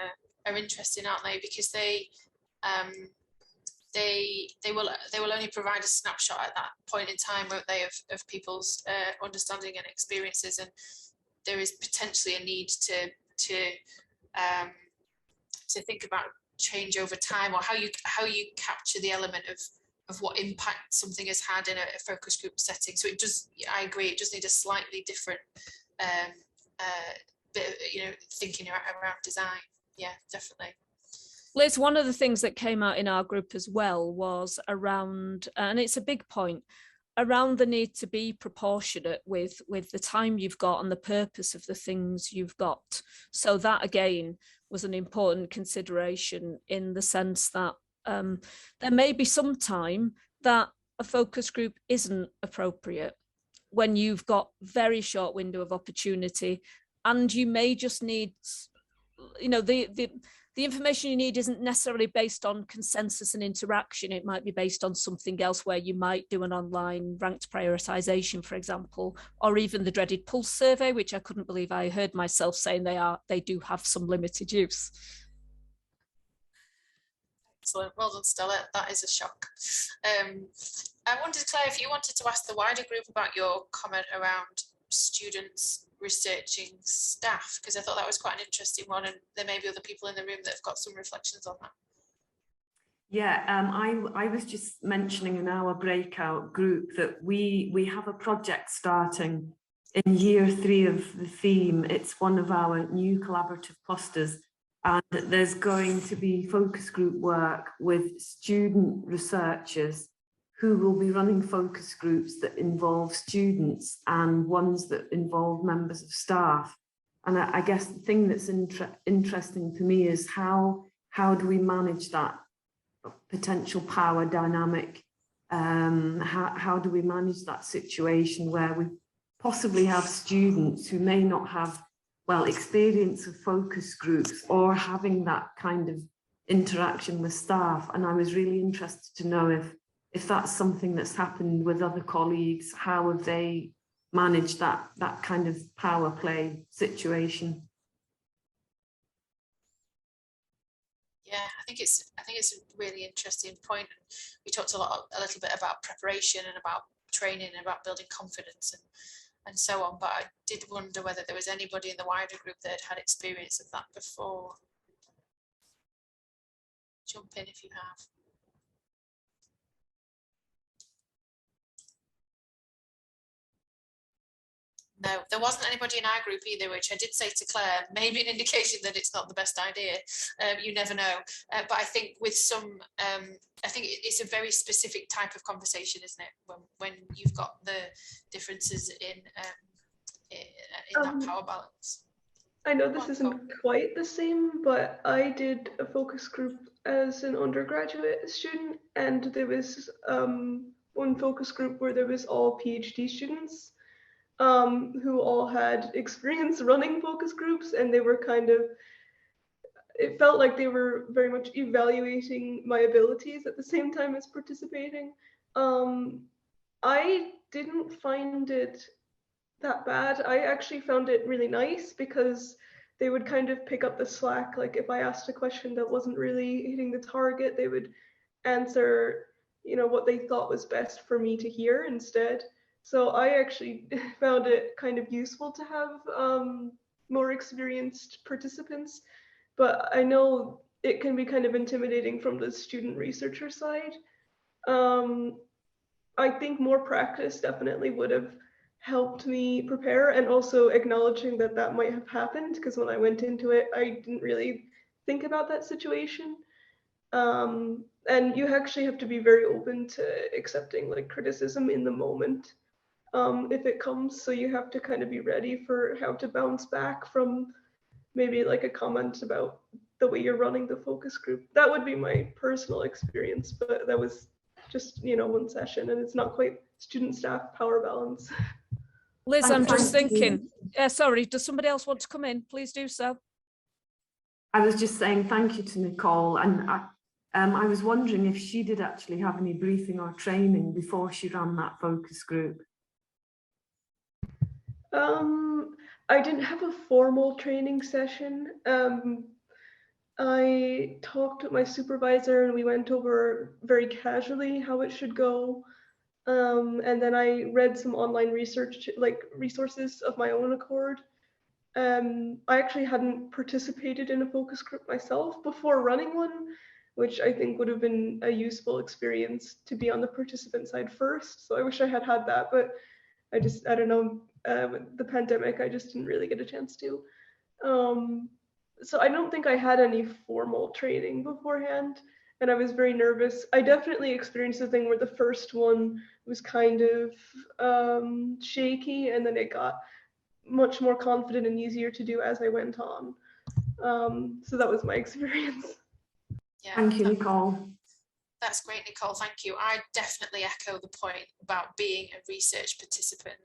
Speaker 2: are interesting, aren't they? Because they will only provide a snapshot at that point in time, won't they, of people's understanding and experiences, and there is potentially a need to think about change over time, or how you capture the element of what impact something has had in a focus group setting. So it does, I agree, it just needs a slightly different bit of, thinking around design. Yeah, definitely.
Speaker 1: Liz, one of the things that came out in our group as well was around, and it's a big point, around the need to be proportionate with the time you've got and the purpose of the things you've got. So that again was an important consideration, in the sense that there may be some time that a focus group isn't appropriate when you've got very short window of opportunity, and you may just need, the information you need isn't necessarily based on consensus and interaction. It might be based on something else, where you might do an online ranked prioritization, for example, or even the dreaded pulse survey, which I couldn't believe I heard myself saying they do have some limited use.
Speaker 2: Excellent. Well done, Stella. That is a shock. I wondered, Claire, if you wanted to ask the wider group about your comment around students researching staff, because I thought that was quite an interesting one, and there may be other people in the room that have got some reflections on that.
Speaker 3: Yeah, I was just mentioning in our breakout group that we have a project starting in year 3 of the theme. It's one of our new collaborative clusters, and there's going to be focus group work with student researchers who will be running focus groups that involve students and ones that involve members of staff. And I guess the thing that's interesting to me is how do we manage that potential power dynamic? How do we manage that situation where we possibly have students who may not have, well, experience of focus groups or having that kind of interaction with staff? And I was really interested to know if that's something that's happened with other colleagues. How have they managed that kind of power play situation?
Speaker 2: Yeah, I think it's a really interesting point. We talked a little bit about preparation and about training and about building confidence and so on. But I did wonder whether there was anybody in the wider group that had experience of that before. Jump in if you have. No, there wasn't anybody in our group either, which I did say to Claire, maybe an indication that it's not the best idea. You never know. But I think with some, I think it's a very specific type of conversation, isn't it? When you've got the differences in that power balance.
Speaker 11: I know this isn't quite the same, but I did a focus group as an undergraduate student, and there was one focus group where there was all PhD students. Who all had experience running focus groups, and they were it felt like they were very much evaluating my abilities at the same time as participating. I didn't find it that bad. I actually found it really nice because they would kind of pick up the slack. Like if I asked a question that wasn't really hitting the target, they would answer, what they thought was best for me to hear instead. So I actually found it kind of useful to have more experienced participants, but I know it can be kind of intimidating from the student researcher side. I think more practice definitely would have helped me prepare, and also acknowledging that might have happened, because when I went into it, I didn't really think about that situation. And you actually have to be very open to accepting like criticism in the moment. If it comes, so you have to kind of be ready for how to bounce back from maybe like a comment about the way you're running the focus group. That would be my personal experience, but that was just, one session, and it's not quite student staff power balance.
Speaker 1: Liz, I'm just thinking, sorry, does somebody else want to come in? Please do so.
Speaker 3: I was just saying thank you to Nicole, and I was wondering if she did actually have any briefing or training before she ran that focus group.
Speaker 11: I didn't have a formal training session. I talked with my supervisor and we went over very casually how it should go. And then I read some online research, like resources of my own accord. I actually hadn't participated in a focus group myself before running one, which I think would have been a useful experience to be on the participant side first. So I wish I had had that, but I don't know, with the pandemic, I just didn't really get a chance to. So I don't think I had any formal training beforehand, and I was very nervous. I definitely experienced the thing where the first one was kind of shaky, and then it got much more confident and easier to do as I went on. So that was my experience.
Speaker 2: Yeah,
Speaker 3: Thank you, Nicole.
Speaker 2: That's great, Nicole. Thank you. I definitely echo the point about being a research participant.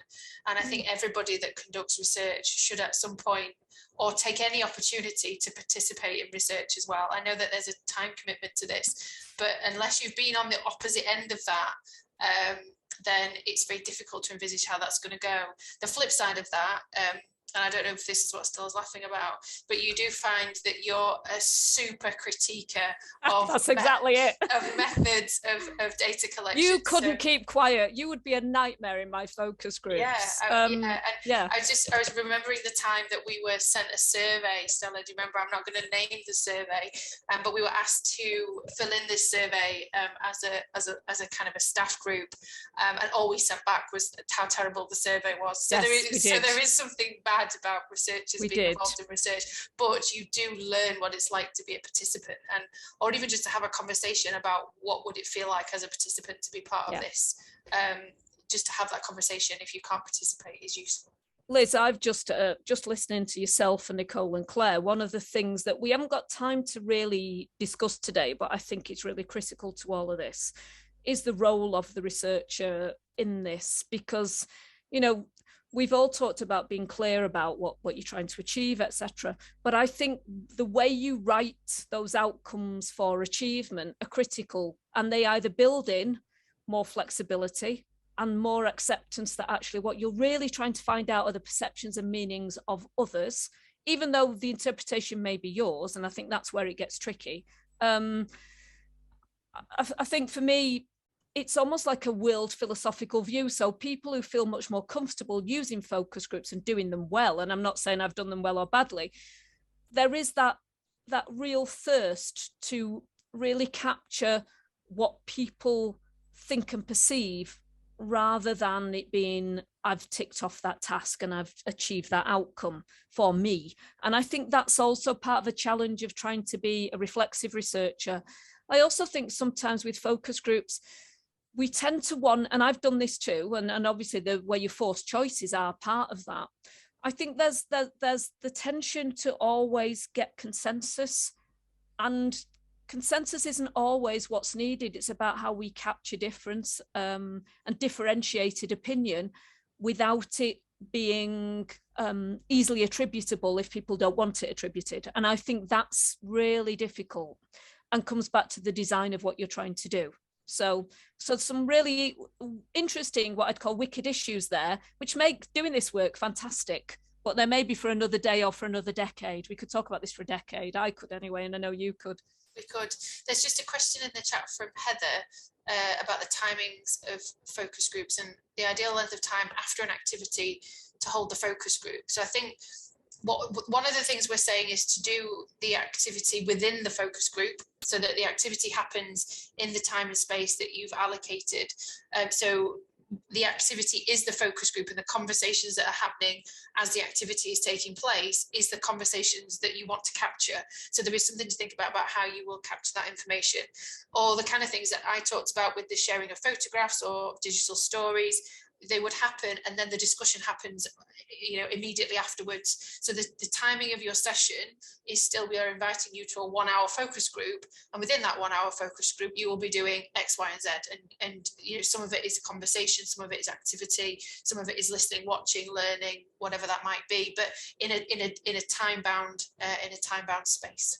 Speaker 2: And I think everybody that conducts research should at some point or take any opportunity to participate in research as well. I know that there's a time commitment to this, but unless you've been on the opposite end of that, then it's very difficult to envisage how that's going to go. The flip side of that, and I don't know if this is what Stella's laughing about, but you do find that you're a super critiquer of
Speaker 1: that's exactly it.
Speaker 2: Of methods of data collection.
Speaker 1: You couldn't keep quiet. You would be a nightmare in my focus groups.
Speaker 2: Yeah, I was remembering the time that we were sent a survey. Stella, do you remember? I'm not going to name the survey, but we were asked to fill in this survey as a kind of a staff group, and all we sent back was how terrible the survey was. So there is something bad about researchers being involved in research, but you do learn what it's like to be a participant, and or even just to have a conversation about what would it feel like as a participant to be part of this. Just to have that conversation, if you can't participate, is useful.
Speaker 1: Liz, I've just listening to yourself and Nicole and Claire, one of the things that we haven't got time to really discuss today, but I think it's really critical to all of this, is the role of the researcher in this, because, you know, we've all talked about being clear about what you're trying to achieve, etc. But I think the way you write those outcomes for achievement are critical, and they either build in more flexibility and more acceptance that actually what you're really trying to find out are the perceptions and meanings of others, even though the interpretation may be yours. And I think that's where it gets tricky. I think for me, it's almost like a world philosophical view. So people who feel much more comfortable using focus groups and doing them well, and I'm not saying I've done them well or badly, there is that real thirst to really capture what people think and perceive, rather than it being, I've ticked off that task and I've achieved that outcome for me. And I think that's also part of the challenge of trying to be a reflexive researcher. I also think sometimes with focus groups, we tend to want, and I've done this too, and obviously where your forced choices are part of that. I think there's the tension to always get consensus, and consensus isn't always what's needed. It's about how we capture difference and differentiated opinion without it being easily attributable if people don't want it attributed. And I think that's really difficult and comes back to the design of what you're trying to do. So some really interesting, what I'd call wicked issues there, which make doing this work fantastic, but there may be for another day or for another decade. We could talk about this for a decade. I could anyway, and I know you could.
Speaker 2: We could. There's just a question in the chat from Heather about the timings of focus groups and the ideal length of time after an activity to hold the focus group. So I think one of the things we're saying is to do the activity within the focus group so that the activity happens in the time and space that you've allocated. So the activity is the focus group, and the conversations that are happening as the activity is taking place is the conversations that you want to capture. So there is something to think about how you will capture that information, or the kind of things that I talked about with the sharing of photographs or digital stories. They would happen, and then the discussion happens, you know, immediately afterwards. So the timing of your session is still, we are inviting you to a 1 hour focus group, and within that 1 hour focus group, you will be doing X, Y, and Z. And you know, some of it is a conversation, some of it is activity, some of it is listening, watching, learning, whatever that might be, but in a time bound space.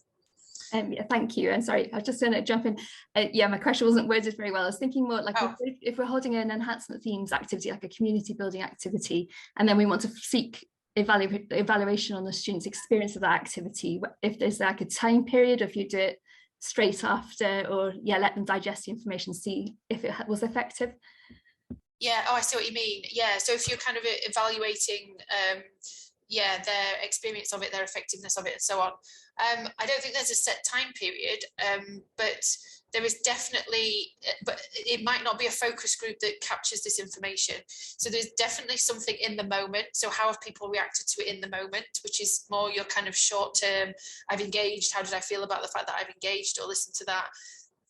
Speaker 6: Yeah, thank you. And sorry, I was just going to jump in. Yeah, my question wasn't worded very well. I was thinking more like if we're holding an enhancement themes activity, like a community building activity, and then we want to seek evaluation on the students' experience of that activity, if there's like a time period, if you do it straight after, or let them digest the information, see if it was effective.
Speaker 2: Yeah, I see what you mean. Yeah, so if you're kind of evaluating their experience of it, their effectiveness of it, and so on. I don't think there's a set time period, but there is definitely, but it might not be a focus group that captures this information. So there's definitely something in the moment. So how have people reacted to it in the moment, which is more your kind of short term, I've engaged, how did I feel about the fact that I've engaged or listened to that?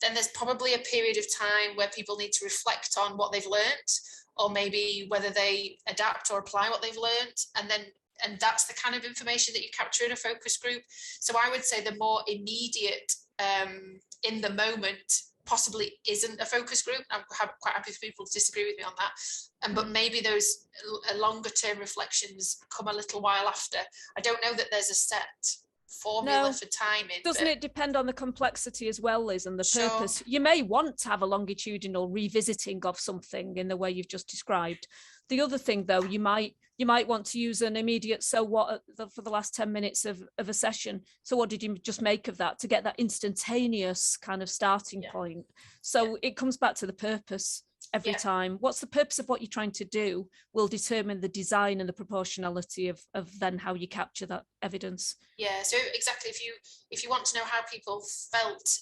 Speaker 2: Then there's probably a period of time where people need to reflect on what they've learned, or maybe whether they adapt or apply what they've learned. And that's the kind of information that you capture in a focus group. So I would say the more immediate, in the moment, possibly isn't a focus group. I'm quite happy for people to disagree with me on that. But maybe those longer term reflections come a little while after. I don't know that there's a set formula for timing.
Speaker 1: Doesn't it depend on the complexity as well, Liz, and the purpose? You may want to have a longitudinal revisiting of something in the way you've just described. The other thing, though, you might want to use an immediate so what for the last 10 minutes of a session. So what did you just make of that, to get that instantaneous kind of starting point? So it comes back to the purpose every time. What's the purpose of what you're trying to do will determine the design and the proportionality of then how you capture that evidence.
Speaker 2: Yeah, so exactly, if you want to know how people felt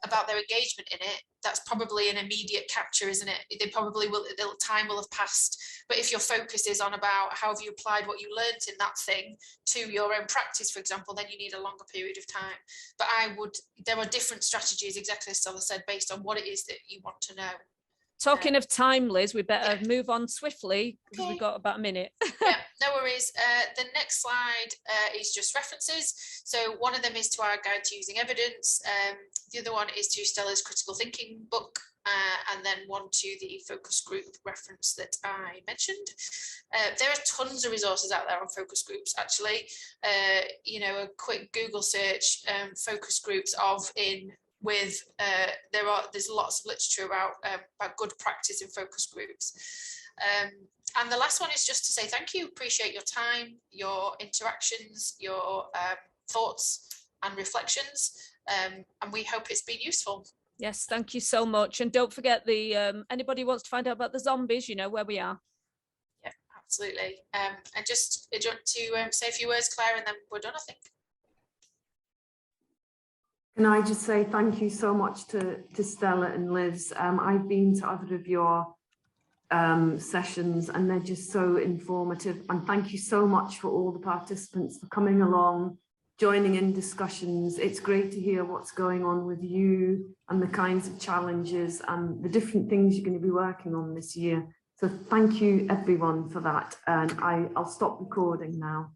Speaker 2: about their engagement in it, that's probably an immediate capture, isn't it? They probably will, the time will have passed. But if your focus is on about how have you applied what you learned in that thing to your own practice, for example, then you need a longer period of time. But there are different strategies, exactly as Stella said, based on what it is that you want to know.
Speaker 1: Talking of time, Liz, we better move on swiftly because we've got about a minute.
Speaker 2: Yeah, no worries. The next slide is just references. So one of them is to our guide to using evidence. The other one is to Stella's critical thinking book. And then one to the focus group reference that I mentioned. There are tons of resources out there on focus groups, actually. A quick Google search, focus groups there's lots of literature about good practice in focus groups. And the last one is just to say thank you, appreciate your time, your interactions, your thoughts and reflections, and we hope it's been useful.
Speaker 1: Yes, thank you so much. And don't forget anybody wants to find out about the zombies, you know where we are.
Speaker 2: Yeah, absolutely. And just do you want to say a few words, Claire, and then we're done, I think.
Speaker 3: Can I just say thank you so much to Stella and Liz. I've been to other of your sessions and they're just so informative. And thank you so much for all the participants for coming along, joining in discussions. It's great to hear what's going on with you and the kinds of challenges and the different things you're going to be working on this year. So thank you everyone for that. And I'll stop recording now.